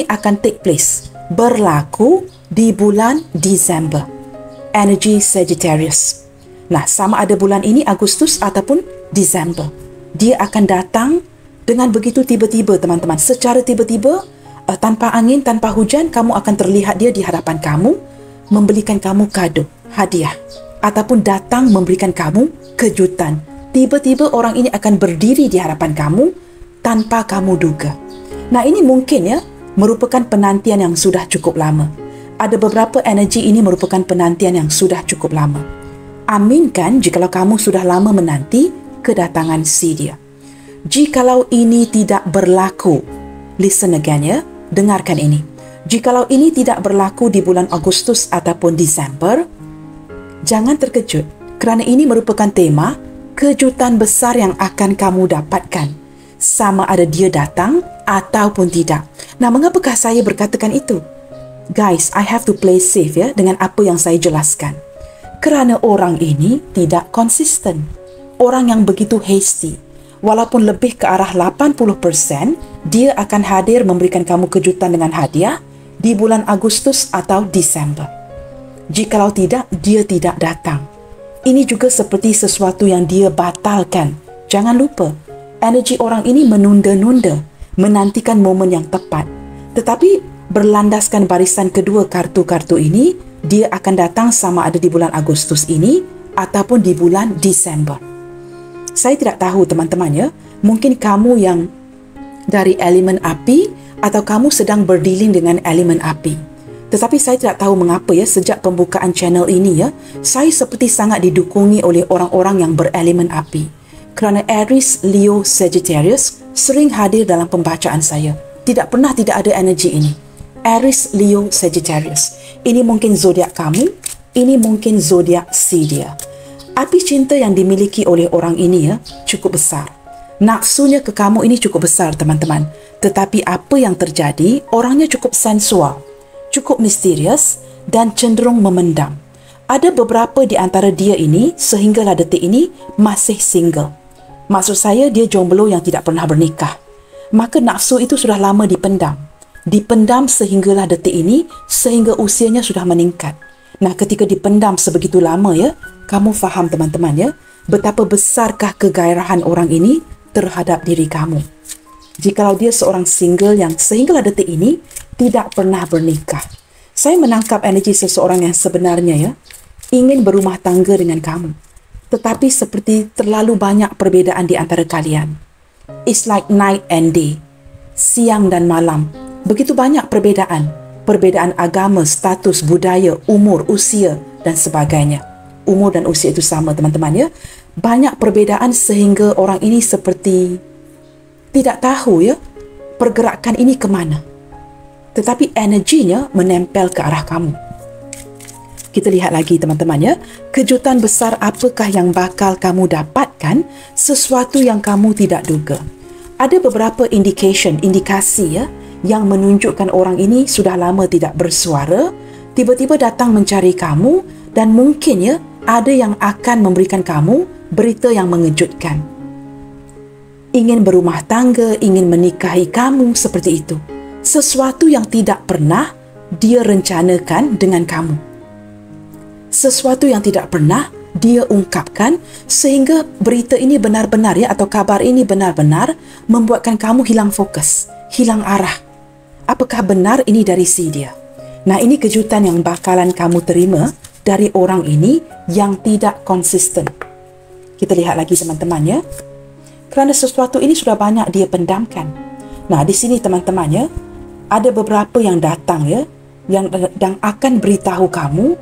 akan take place, berlaku di bulan Disember. Energi Sagittarius. Nah, sama ada bulan ini Agustus ataupun Disember. Dia akan datang dengan begitu tiba-tiba teman-teman. Secara tiba-tiba, tanpa angin, tanpa hujan, kamu akan terlihat dia di hadapan kamu, memberikan kamu kado, hadiah. Ataupun datang memberikan kamu kejutan. Tiba-tiba orang ini akan berdiri di hadapan kamu tanpa kamu duga. Nah, ini mungkin ya merupakan penantian yang sudah cukup lama. Ada beberapa energi ini merupakan penantian yang sudah cukup lama. Aminkan jikalau kamu sudah lama menanti kedatangan si dia. Jikalau ini tidak berlaku, listen again ya, dengarkan ini. Jikalau ini tidak berlaku di bulan Agustus ataupun Disember, jangan terkejut kerana ini merupakan tema kejutan besar yang akan kamu dapatkan, sama ada dia datang ataupun tidak. Nah, mengapakah saya berkatakan itu? Guys, I have to play safe ya dengan apa yang saya jelaskan. Kerana orang ini tidak konsisten. Orang yang begitu hasty. Walaupun lebih ke arah 80%, dia akan hadir memberikan kamu kejutan dengan hadiah di bulan Agustus atau Disember. Jikalau tidak, dia tidak datang. Ini juga seperti sesuatu yang dia batalkan. Jangan lupa, energi orang ini menunda-nunda, menantikan momen yang tepat. Tetapi berlandaskan barisan kedua kartu-kartu ini, dia akan datang sama ada di bulan Agustus ini ataupun di bulan Disember. Saya tidak tahu teman-teman ya, mungkin kamu yang dari elemen api atau kamu sedang berdealing dengan elemen api. Tetapi saya tidak tahu mengapa ya, sejak pembukaan channel ini ya, saya seperti sangat didukungi oleh orang-orang yang berelemen api. Kerana Aries, Leo, Sagittarius sering hadir dalam pembacaan saya. Tidak pernah tidak ada energi ini. Aries, Leo, Sagittarius. Ini mungkin zodiak kamu, ini mungkin zodiak si dia. Api cinta yang dimiliki oleh orang ini ya cukup besar. Nafsunya ke kamu ini cukup besar, teman-teman. Tetapi apa yang terjadi, orangnya cukup sensual, cukup misterius dan cenderung memendam. Ada beberapa di antara dia ini sehinggalah detik ini masih single. Maksud saya, dia jomblo yang tidak pernah bernikah. Maka nafsu itu sudah lama dipendam. Dipendam sehinggalah detik ini, sehingga usianya sudah meningkat. Nah, ketika dipendam sebegitu lama ya, kamu faham teman-teman ya, betapa besarkah kegairahan orang ini terhadap diri kamu. Jikalau dia seorang single yang sehinggalah detik ini tidak pernah bernikah. Saya menangkap energi seseorang yang sebenarnya ya, ingin berumah tangga dengan kamu. Tetapi seperti terlalu banyak perbezaan di antara kalian. It's like night and day. Siang dan malam. Begitu banyak perbezaan. Perbezaan agama, status, budaya, umur, usia dan sebagainya. Umur dan usia itu sama teman-teman ya. Banyak perbezaan sehingga orang ini seperti tidak tahu ya pergerakan ini ke mana. Tetapi energinya menempel ke arah kamu. Kita lihat lagi teman-teman ya. Kejutan besar apakah yang bakal kamu dapatkan, sesuatu yang kamu tidak duga. Ada beberapa indikasi ya yang menunjukkan orang ini sudah lama tidak bersuara, tiba-tiba datang mencari kamu dan mungkin ya ada yang akan memberikan kamu berita yang mengejutkan. Ingin berumah tangga, ingin menikahi kamu seperti itu. Sesuatu yang tidak pernah dia rencanakan dengan kamu. Sesuatu yang tidak pernah dia ungkapkan sehingga berita ini benar-benar ya atau kabar ini benar-benar membuatkan kamu hilang fokus, hilang arah. Apakah benar ini dari si dia? Nah, ini kejutan yang bakalan kamu terima dari orang ini yang tidak konsisten. Kita lihat lagi teman-teman ya. Kerana sesuatu ini sudah banyak dia pendamkan. Nah, di sini teman-teman ya, ada beberapa yang datang ya yang akan beritahu kamu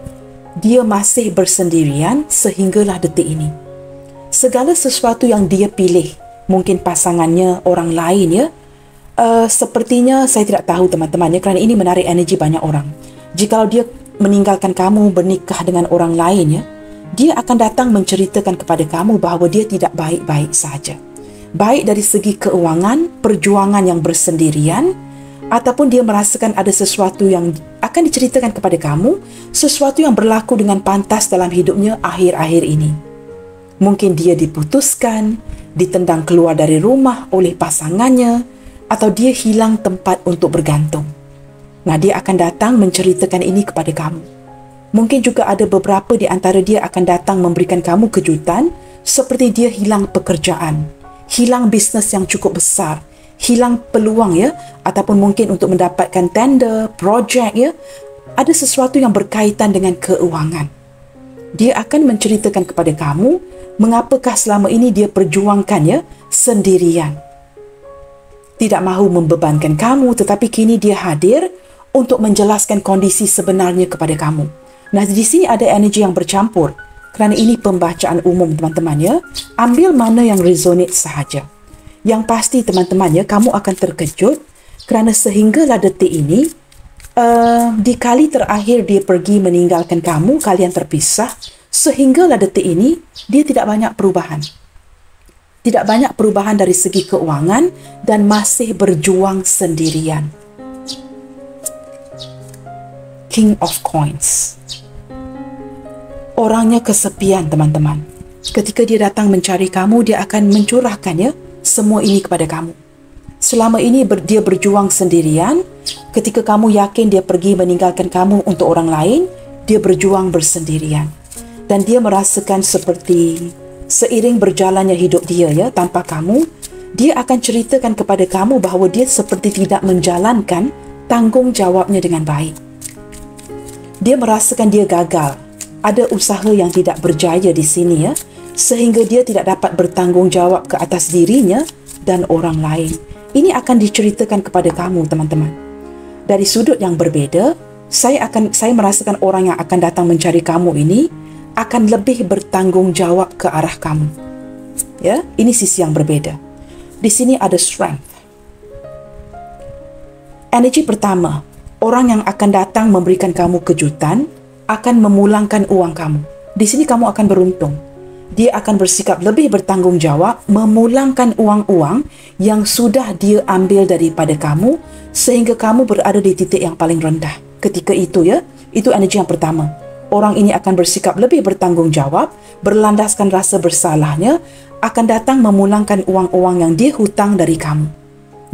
dia masih bersendirian sehinggalah detik ini. Segala sesuatu yang dia pilih, mungkin pasangannya orang lain ya, sepertinya saya tidak tahu teman-teman ya, kerana ini menarik energi banyak orang. Jikalau dia meninggalkan kamu bernikah dengan orang lain ya, dia akan datang menceritakan kepada kamu bahawa dia tidak baik-baik saja. Baik dari segi keuangan, perjuangan yang bersendirian, ataupun dia merasakan ada sesuatu yang akan diceritakan kepada kamu, sesuatu yang berlaku dengan pantas dalam hidupnya akhir-akhir ini. Mungkin dia diputuskan, ditendang keluar dari rumah oleh pasangannya, atau dia hilang tempat untuk bergantung. Nah, dia akan datang menceritakan ini kepada kamu. Mungkin juga ada beberapa di antara dia akan datang memberikan kamu kejutan, seperti dia hilang pekerjaan, hilang bisnes yang cukup besar, hilang peluang ya, ataupun mungkin untuk mendapatkan tender, projek ya, ada sesuatu yang berkaitan dengan keuangan. Dia akan menceritakan kepada kamu mengapakah selama ini dia perjuangkan ya sendirian. Tidak mahu membebankan kamu, tetapi kini dia hadir untuk menjelaskan kondisi sebenarnya kepada kamu. Nah, di sini ada energi yang bercampur. Kerana ini pembacaan umum teman-teman ya. Ambil mana yang resonate sahaja. Yang pasti teman-teman ya, kamu akan terkejut kerana sehinggalah detik ini, di kali terakhir dia pergi meninggalkan kamu, kalian terpisah, sehinggalah detik ini, dia tidak banyak perubahan. Tidak banyak perubahan dari segi keuangan dan masih berjuang sendirian. King of Coins. Orangnya kesepian teman-teman. Ketika dia datang mencari kamu, dia akan mencurahkan ya semua ini kepada kamu. Selama ini dia berjuang sendirian. Ketika kamu yakin dia pergi meninggalkan kamu untuk orang lain, dia berjuang bersendirian. Dan dia merasakan seperti seiring berjalannya hidup dia ya tanpa kamu, dia akan ceritakan kepada kamu bahawa dia seperti tidak menjalankan tanggungjawabnya dengan baik. Dia merasakan dia gagal. Ada usaha yang tidak berjaya di sini ya, sehingga dia tidak dapat bertanggungjawab ke atas dirinya dan orang lain. Ini akan diceritakan kepada kamu, teman-teman. Dari sudut yang berbeza, saya merasakan orang yang akan datang mencari kamu ini akan lebih bertanggungjawab ke arah kamu. Ya, ini sisi yang berbeza. Di sini ada strength. Energi pertama, orang yang akan datang memberikan kamu kejutan akan memulangkan uang kamu. Di sini kamu akan beruntung. Dia akan bersikap lebih bertanggungjawab memulangkan uang-uang yang sudah dia ambil daripada kamu sehingga kamu berada di titik yang paling rendah. Ketika itu ya, itu energi yang pertama. Orang ini akan bersikap lebih bertanggungjawab, berlandaskan rasa bersalahnya, akan datang memulangkan uang-uang yang dia hutang dari kamu.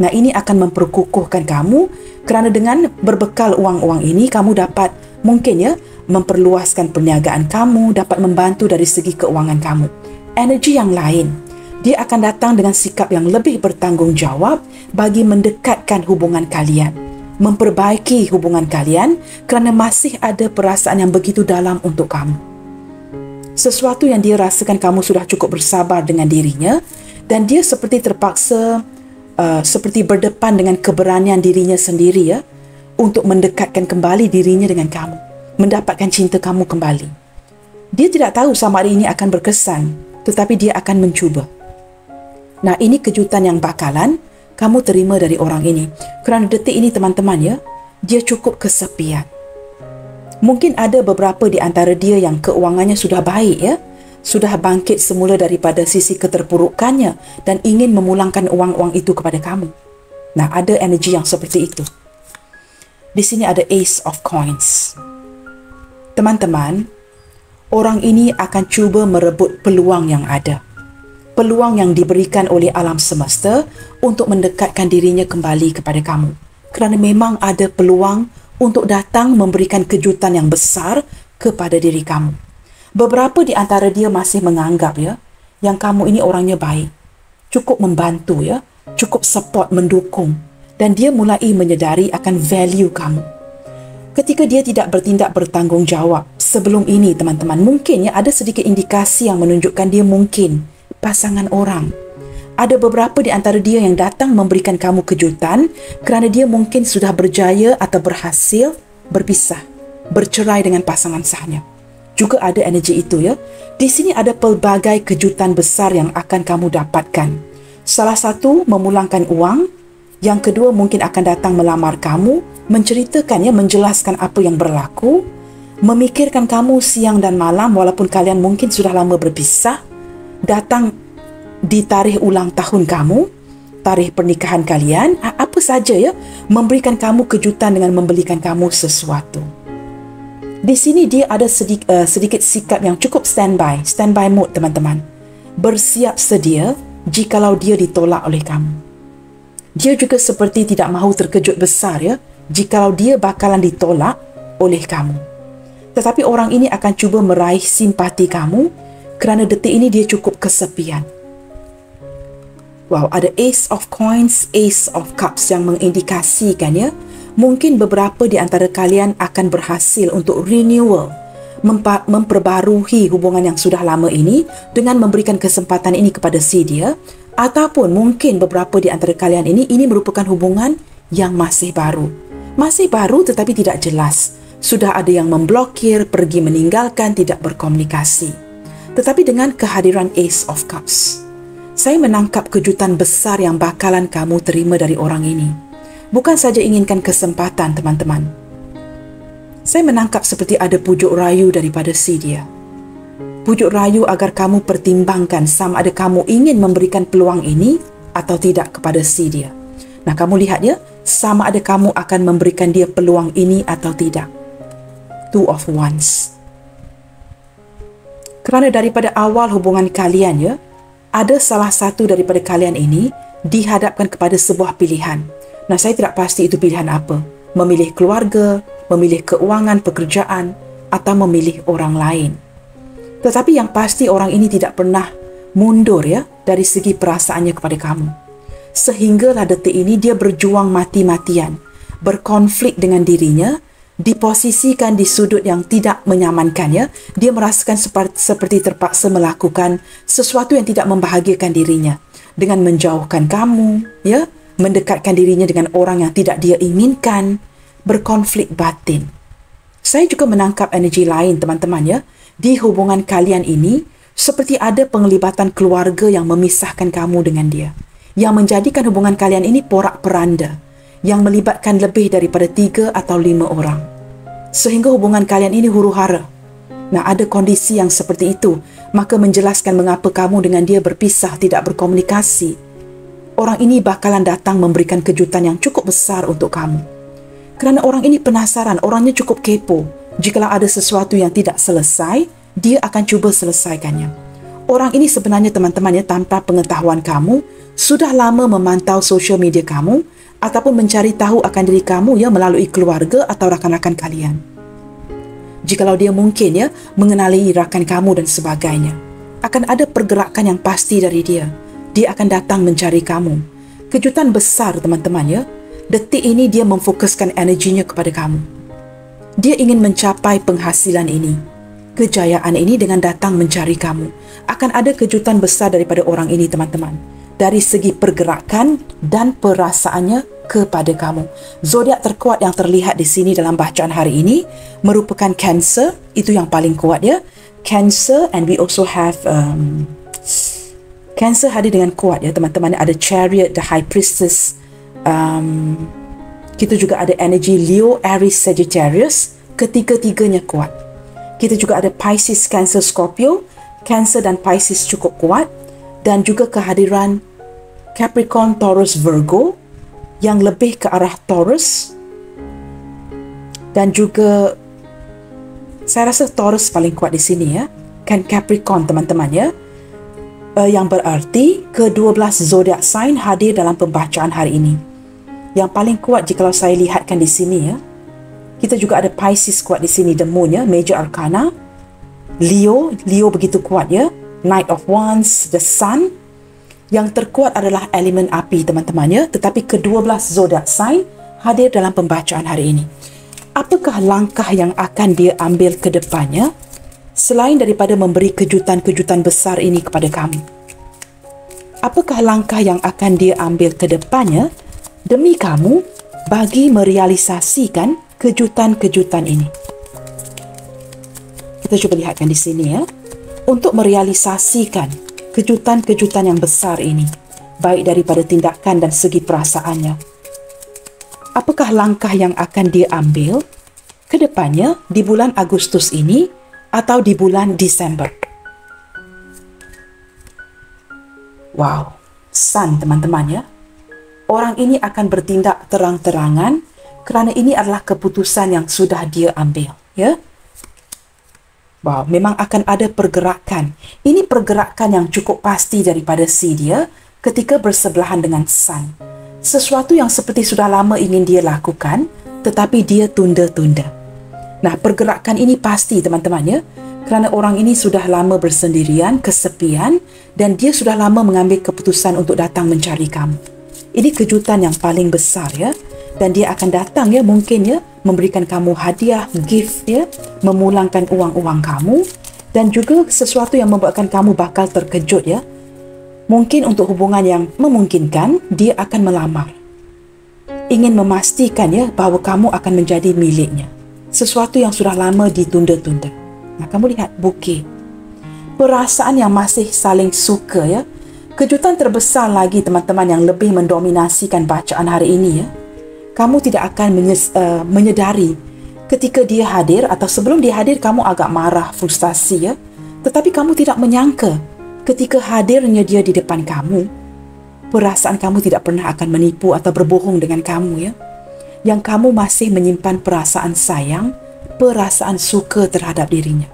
Nah, ini akan memperkukuhkan kamu kerana dengan berbekal uang-uang ini kamu dapat mungkin ya memperluaskan perniagaan kamu, dapat membantu dari segi keuangan kamu. Energi yang lain, dia akan datang dengan sikap yang lebih bertanggungjawab bagi mendekatkan hubungan kalian, memperbaiki hubungan kalian kerana masih ada perasaan yang begitu dalam untuk kamu. Sesuatu yang dia rasakan kamu sudah cukup bersabar dengan dirinya dan dia seperti terpaksa seperti berdepan dengan keberanian dirinya sendiri ya untuk mendekatkan kembali dirinya dengan kamu, mendapatkan cinta kamu kembali. Dia tidak tahu sama ada ini akan berkesan, tetapi dia akan mencuba. Nah, ini kejutan yang bakalan kamu terima dari orang ini. Kerana detik ini teman-teman ya, dia cukup kesepian. Mungkin ada beberapa di antara dia yang keuangannya sudah baik ya, sudah bangkit semula daripada sisi keterpurukannya dan ingin memulangkan uang-uang itu kepada kamu. Nah, ada energi yang seperti itu. Di sini ada Ace of Coins. Teman-teman, orang ini akan cuba merebut peluang yang ada. Peluang yang diberikan oleh alam semesta untuk mendekatkan dirinya kembali kepada kamu. Kerana memang ada peluang untuk datang memberikan kejutan yang besar kepada diri kamu. Beberapa di antara dia masih menganggap ya, yang kamu ini orangnya baik, cukup membantu ya, cukup support, mendukung, dan dia mulai menyedari akan value kamu. Ketika dia tidak bertindak bertanggungjawab sebelum ini teman-teman, mungkin ya ada sedikit indikasi yang menunjukkan dia mungkin pasangan orang. Ada beberapa di antara dia yang datang memberikan kamu kejutan kerana dia mungkin sudah berjaya atau berhasil berpisah, bercerai dengan pasangan sahnya. Juga ada energi itu ya. Di sini ada pelbagai kejutan besar yang akan kamu dapatkan. Salah satu memulangkan uang, yang kedua mungkin akan datang melamar kamu, menceritakan ya, menjelaskan apa yang berlaku, memikirkan kamu siang dan malam walaupun kalian mungkin sudah lama berpisah, datang di tarikh ulang tahun kamu, tarikh pernikahan kalian, apa saja ya, memberikan kamu kejutan dengan membelikan kamu sesuatu. Di sini dia ada sedikit sikap yang cukup standby mode teman-teman. Bersiap sedia jikalau dia ditolak oleh kamu. Dia juga seperti tidak mahu terkejut besar ya, jikalau dia bakalan ditolak oleh kamu. Tetapi orang ini akan cuba meraih simpati kamu kerana detik ini dia cukup kesepian. Wow, ada Ace of Coins, Ace of Cups yang mengindikasikan ya, mungkin beberapa di antara kalian akan berhasil untuk renewal, memperbarui hubungan yang sudah lama ini dengan memberikan kesempatan ini kepada si dia, ataupun mungkin beberapa di antara kalian ini merupakan hubungan yang masih baru. Masih baru tetapi tidak jelas. Sudah ada yang memblokir, pergi meninggalkan, tidak berkomunikasi. Tetapi dengan kehadiran Ace of Cups, saya menangkap kejutan besar yang bakalan kamu terima dari orang ini. Bukan saja inginkan kesempatan, teman-teman. Saya menangkap seperti ada pujuk rayu daripada si dia. Pujuk rayu agar kamu pertimbangkan sama ada kamu ingin memberikan peluang ini atau tidak kepada si dia. Nah, kamu lihat ya, sama ada kamu akan memberikan dia peluang ini atau tidak. Two of Wands. Kerana daripada awal hubungan kalian ya, ada salah satu daripada kalian ini dihadapkan kepada sebuah pilihan. Nah, saya tidak pasti itu pilihan apa. Memilih keluarga, memilih keuangan, pekerjaan, atau memilih orang lain. Tetapi yang pasti orang ini tidak pernah mundur ya dari segi perasaannya kepada kamu. Sehinggalah detik ini dia berjuang mati-matian, berkonflik dengan dirinya, diposisikan di sudut yang tidak menyamankan ya. Dia merasakan seperti terpaksa melakukan sesuatu yang tidak membahagiakan dirinya dengan menjauhkan kamu ya, mendekatkan dirinya dengan orang yang tidak dia inginkan, berkonflik batin. Saya juga menangkap energi lain teman-teman ya, di hubungan kalian ini seperti ada penglibatan keluarga yang memisahkan kamu dengan dia, yang menjadikan hubungan kalian ini porak-peranda, yang melibatkan lebih daripada 3 atau 5 orang. Sehingga hubungan kalian ini huru-hara. Nah, ada kondisi yang seperti itu, maka menjelaskan mengapa kamu dengan dia berpisah, tidak berkomunikasi. Orang ini bakalan datang memberikan kejutan yang cukup besar untuk kamu. Kerana orang ini penasaran, orangnya cukup kepo. Jikalau ada sesuatu yang tidak selesai, dia akan cuba selesaikannya. Orang ini sebenarnya teman-teman ya, tanpa pengetahuan kamu, sudah lama memantau sosial media kamu ataupun mencari tahu akan diri kamu ya melalui keluarga atau rakan-rakan kalian. Jikalau dia mungkin ya mengenali rakan kamu dan sebagainya, akan ada pergerakan yang pasti dari dia. Dia akan datang mencari kamu. Kejutan besar teman-teman ya. Detik ini dia memfokuskan energinya kepada kamu. Dia ingin mencapai penghasilan ini, kejayaan ini dengan datang mencari kamu. Akan ada kejutan besar daripada orang ini teman-teman, dari segi pergerakan dan perasaannya kepada kamu. Zodiak terkuat yang terlihat di sini dalam bacaan hari ini merupakan Cancer. Itu yang paling kuat ya, Cancer. And we also have Cancer hadir dengan kuat ya teman-teman. Ada Chariot, the High Priestess. Kita juga ada energi Leo, Aries, Sagittarius. Ketiga-tiganya kuat. Kita juga ada Pisces, Cancer, Scorpio. Cancer dan Pisces cukup kuat. Dan juga kehadiran Capricorn, Taurus, Virgo yang lebih ke arah Taurus. Dan juga saya rasa Taurus paling kuat di sini ya. Kan Capricorn teman-teman ya. Yang berarti ke-12 zodiak sign hadir dalam pembacaan hari ini. Yang paling kuat jikalau saya lihatkan di sini ya. Kita juga ada Pisces kuat di sini, the Moon ya, Major Arcana. Leo begitu kuat ya. Knight of Wands, the Sun. Yang terkuat adalah elemen api teman-teman ya. Tetapi ke-12 zodiak sign hadir dalam pembacaan hari ini. Apakah langkah yang akan dia ambil ke depannya selain daripada memberi kejutan-kejutan besar ini kepada kamu? Apakah langkah yang akan dia ambil ke depannya demi kamu bagi merealisasikan kejutan-kejutan ini? Kita coba lihatkan di sini ya. Untuk merealisasikan kejutan-kejutan yang besar ini, baik daripada tindakan dan segi perasaannya, apakah langkah yang akan dia ambil ke depannya di bulan Agustus ini atau di bulan Disember? Wow, Sun teman-teman ya. Orang ini akan bertindak terang-terangan kerana ini adalah keputusan yang sudah dia ambil ya. Wow, memang akan ada pergerakan. Ini pergerakan yang cukup pasti daripada si dia ketika bersebelahan dengan Sun. Sesuatu yang seperti sudah lama ingin dia lakukan, tetapi dia tunda-tunda. Nah, pergerakan ini pasti teman-teman ya. Kerana orang ini sudah lama bersendirian, kesepian, dan dia sudah lama mengambil keputusan untuk datang mencari kamu. Ini kejutan yang paling besar ya. Dan dia akan datang ya, mungkin ya, memberikan kamu hadiah, gift ya, memulangkan uang-uang kamu, dan juga sesuatu yang membuatkan kamu bakal terkejut ya. Mungkin untuk hubungan yang memungkinkan, dia akan melamar. Ingin memastikan ya bahawa kamu akan menjadi miliknya. Sesuatu yang sudah lama ditunda-tunda. Nah, kamu lihat bukit. Perasaan yang masih saling suka ya. Kejutan terbesar lagi teman-teman yang lebih mendominasikan bacaan hari ini ya. Kamu tidak akan menyedari ketika dia hadir atau sebelum dia hadir kamu agak marah, frustasi ya. Tetapi kamu tidak menyangka ketika hadirnya dia di depan kamu, perasaan kamu tidak pernah akan menipu atau berbohong dengan kamu ya. Yang kamu masih menyimpan perasaan sayang, perasaan suka terhadap dirinya.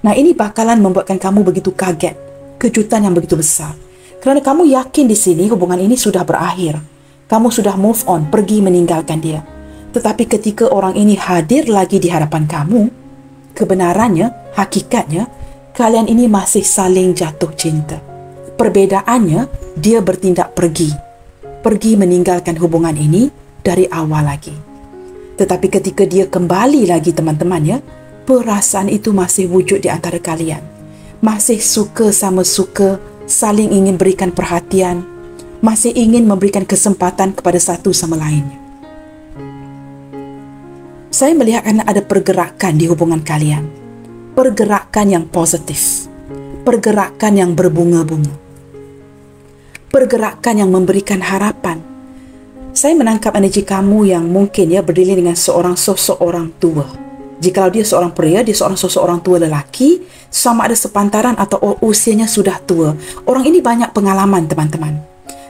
Nah, ini bakalan membuatkan kamu begitu kaget, kejutan yang begitu besar. Kerana kamu yakin di sini hubungan ini sudah berakhir. Kamu sudah move on, pergi meninggalkan dia. Tetapi ketika orang ini hadir lagi di hadapan kamu, kebenarannya, hakikatnya, kalian ini masih saling jatuh cinta. Perbedaannya, dia bertindak pergi meninggalkan hubungan ini dari awal lagi. Tetapi ketika dia kembali lagi teman-teman ya, perasaan itu masih wujud di antara kalian. Masih suka sama suka, saling ingin berikan perhatian. masih ingin memberikan kesempatan kepada satu sama lainnya. Saya melihat ada pergerakan di hubungan kalian. Pergerakan yang positif. Pergerakan yang berbunga-bunga. Pergerakan yang memberikan harapan. Saya menangkap energi kamu yang mungkin berdiri dengan seorang sosok orang tua. Jikalau dia seorang pria, dia seorang sosok orang tua lelaki, sama ada sepantaran atau usianya sudah tua. Orang ini banyak pengalaman, teman-teman.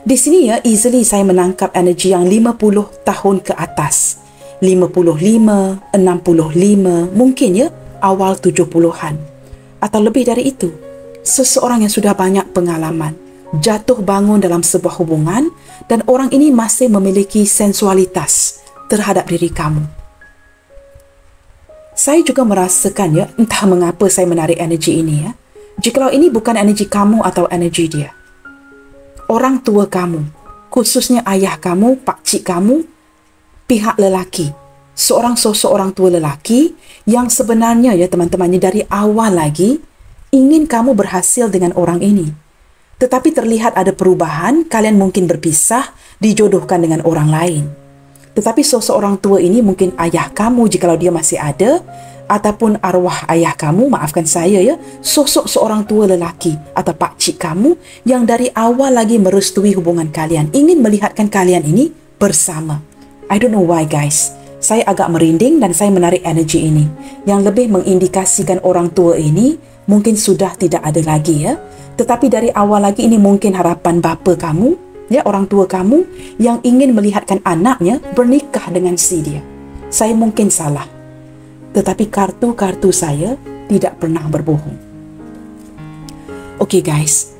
Di sini easily saya menangkap energi yang 50 tahun ke atas. 55, 65, mungkin awal 70-an. Atau lebih dari itu. Seseorang yang sudah banyak pengalaman, jatuh bangun dalam sebuah hubungan, dan orang ini masih memiliki sensualitas terhadap diri kamu. Saya juga merasakan entah mengapa saya menarik energi ini jikalau ini bukan energi kamu atau energi dia. Orang tua kamu, khususnya ayah kamu, pakcik kamu, pihak lelaki, seorang sosok orang tua lelaki yang sebenarnya teman-temannya dari awal lagi ingin kamu berhasil dengan orang ini. Tetapi terlihat ada perubahan, kalian mungkin berpisah, dijodohkan dengan orang lain. Tetapi sosok orang tua ini mungkin ayah kamu jikalau dia masih ada, ataupun arwah ayah kamu, maafkan saya sosok seorang tua lelaki atau pakcik kamu yang dari awal lagi merestui hubungan kalian, ingin melihatkan kalian ini bersama. I don't know why guys, saya agak merinding dan saya menarik energi ini yang lebih mengindikasikan orang tua ini mungkin sudah tidak ada lagi tetapi dari awal lagi ini mungkin harapan bapa kamu, orang tua kamu yang ingin melihatkan anaknya bernikah dengan si dia. Saya mungkin salah. Tetapi kartu-kartu saya tidak pernah berbohong. Okey guys.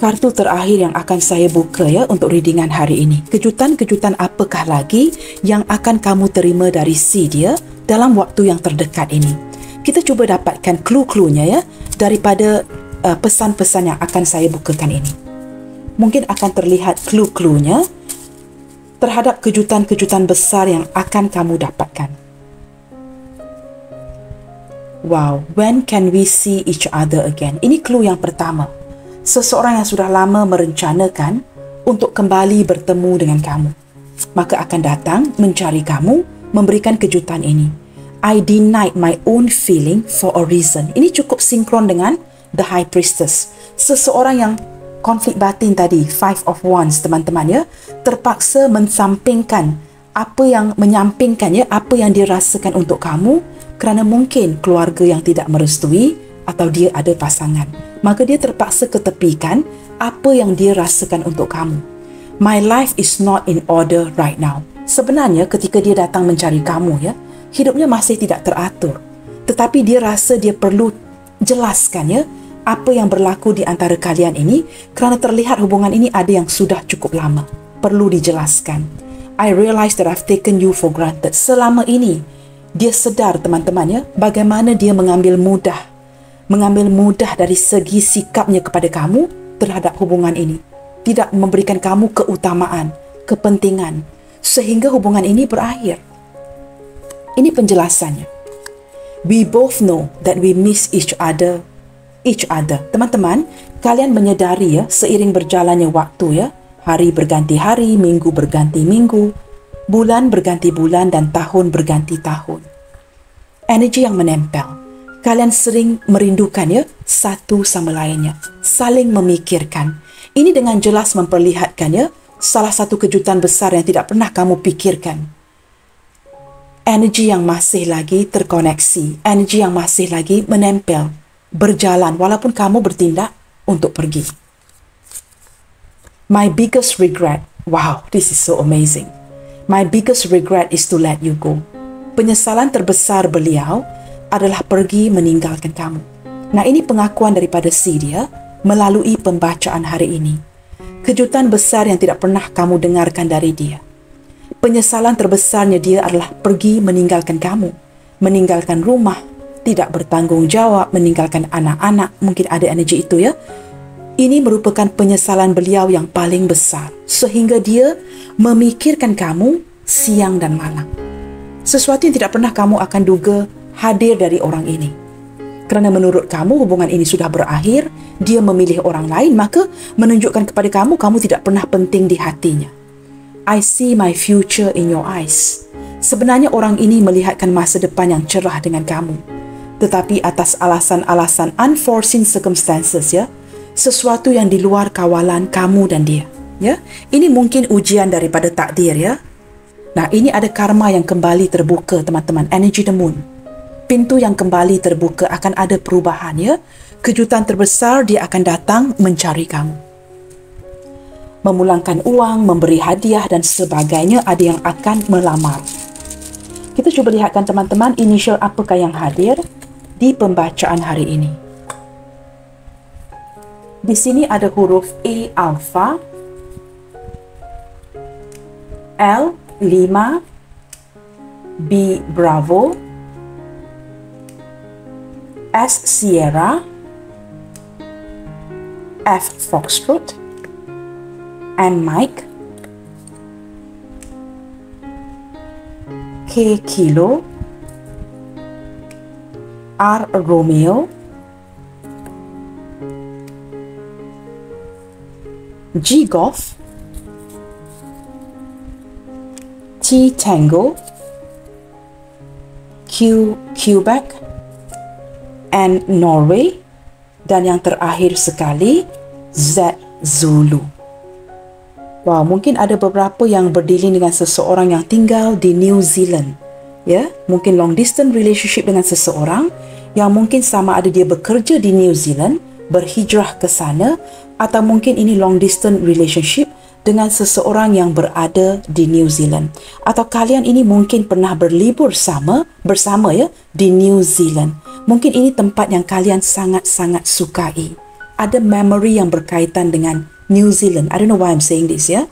Kartu terakhir yang akan saya buka untuk readingan hari ini. Kejutan-kejutan apakah lagi yang akan kamu terima dari si dia dalam waktu yang terdekat ini? Kita cuba dapatkan clue-cluenya daripada pesan-pesan yang akan saya bukakan ini. Mungkin akan terlihat clue-cluenya terhadap kejutan-kejutan besar yang akan kamu dapatkan. Wow, when can we see each other again? Ini clue yang pertama. Seseorang yang sudah lama merencanakan untuk kembali bertemu dengan kamu, maka akan datang mencari kamu, memberikan kejutan ini. I denied my own feeling for a reason. Ini cukup sinkron dengan The High Priestess. Seseorang yang konflik batin tadi, Five of Wands, teman-teman terpaksa menyampingkan apa yang dia rasakan untuk kamu kerana mungkin keluarga yang tidak merestui atau dia ada pasangan. Maka dia terpaksa ketepikan apa yang dia rasakan untuk kamu. My life is not in order right now. Sebenarnya ketika dia datang mencari kamu hidupnya masih tidak teratur. Tetapi dia rasa dia perlu jelaskan apa yang berlaku di antara kalian ini kerana terlihat hubungan ini ada yang sudah cukup lama. Perlu dijelaskan. I realize that I've taken you for granted. Selama ini, dia sedar teman-teman bagaimana dia mengambil mudah dari segi sikapnya kepada kamu terhadap hubungan ini. Tidak memberikan kamu keutamaan, kepentingan, sehingga hubungan ini berakhir. Ini penjelasannya. We both know that we miss each other. Teman-teman, kalian menyedari seiring berjalannya waktu hari berganti hari, minggu berganti minggu, bulan berganti bulan dan tahun berganti tahun. Energi yang menempel. Kalian sering merindukan satu sama lainnya, saling memikirkan. Ini dengan jelas memperlihatkan salah satu kejutan besar yang tidak pernah kamu pikirkan. Energi yang masih lagi terkoneksi, energi yang masih lagi menempel, berjalan walaupun kamu bertindak untuk pergi. My biggest regret. Wow, this is so amazing. My biggest regret is to let you go. Penyesalan terbesar beliau adalah pergi meninggalkan kamu. Nah, ini pengakuan daripada si dia melalui pembacaan hari ini. Kejutan besar yang tidak pernah kamu dengarkan dari dia. Penyesalan terbesarnya dia adalah pergi meninggalkan kamu, meninggalkan rumah, tidak bertanggung jawab, meninggalkan anak-anak, mungkin ada energi itu Ini merupakan penyesalan beliau yang paling besar, sehingga dia memikirkan kamu siang dan malam. Sesuatu yang tidak pernah kamu akan duga hadir dari orang ini. Kerana menurut kamu hubungan ini sudah berakhir, dia memilih orang lain, maka menunjukkan kepada kamu, kamu tidak pernah penting di hatinya. I see my future in your eyes. Sebenarnya orang ini melihatkan masa depan yang cerah dengan kamu. Tetapi atas alasan-alasan unforeseen circumstances, ya, sesuatu yang di luar kawalan kamu dan dia. Ya, ini mungkin ujian daripada takdir, ya. Nah, ini ada karma yang kembali terbuka, teman-teman. Energy the moon. Pintu yang kembali terbuka, akan ada perubahan, ya. Kejutan terbesar dia akan datang mencari kamu. Memulangkan uang, memberi hadiah dan sebagainya, ada yang akan melamar. Kita cuba lihatkan teman-teman, inisial apakah yang hadir di pembacaan hari ini. Di sini ada huruf A alpha, L 5, B bravo, S Sierra, F Foxtrot, and Mike, K Kilo, R Romeo, G Golf, T Tango, Q Quebec, and Norway, dan yang terakhir sekali Z Zulu. Wah, mungkin ada beberapa yang berdealing dengan seseorang yang tinggal di New Zealand. Ya, mungkin long distance relationship dengan seseorang yang mungkin sama ada dia bekerja di New Zealand, berhijrah ke sana, atau mungkin ini long distance relationship dengan seseorang yang berada di New Zealand. Atau kalian ini mungkin pernah berlibur bersama ya di New Zealand. Mungkin ini tempat yang kalian sangat-sangat sukai. Ada memory yang berkaitan dengan New Zealand. I don't know why I'm saying this, ya.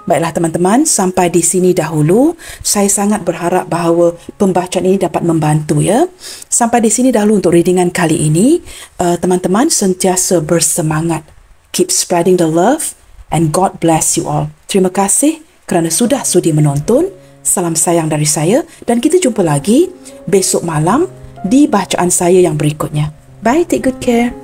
Baiklah teman-teman, sampai di sini dahulu. Saya sangat berharap bahawa pembacaan ini dapat membantu, ya. Sampai di sini dahulu untuk readingan kali ini. Teman-teman sentiasa bersemangat. Keep spreading the love and God bless you all. Terima kasih kerana sudah sudi menonton. Salam sayang dari saya dan kita jumpa lagi besok malam di bacaan saya yang berikutnya. Bye, take good care.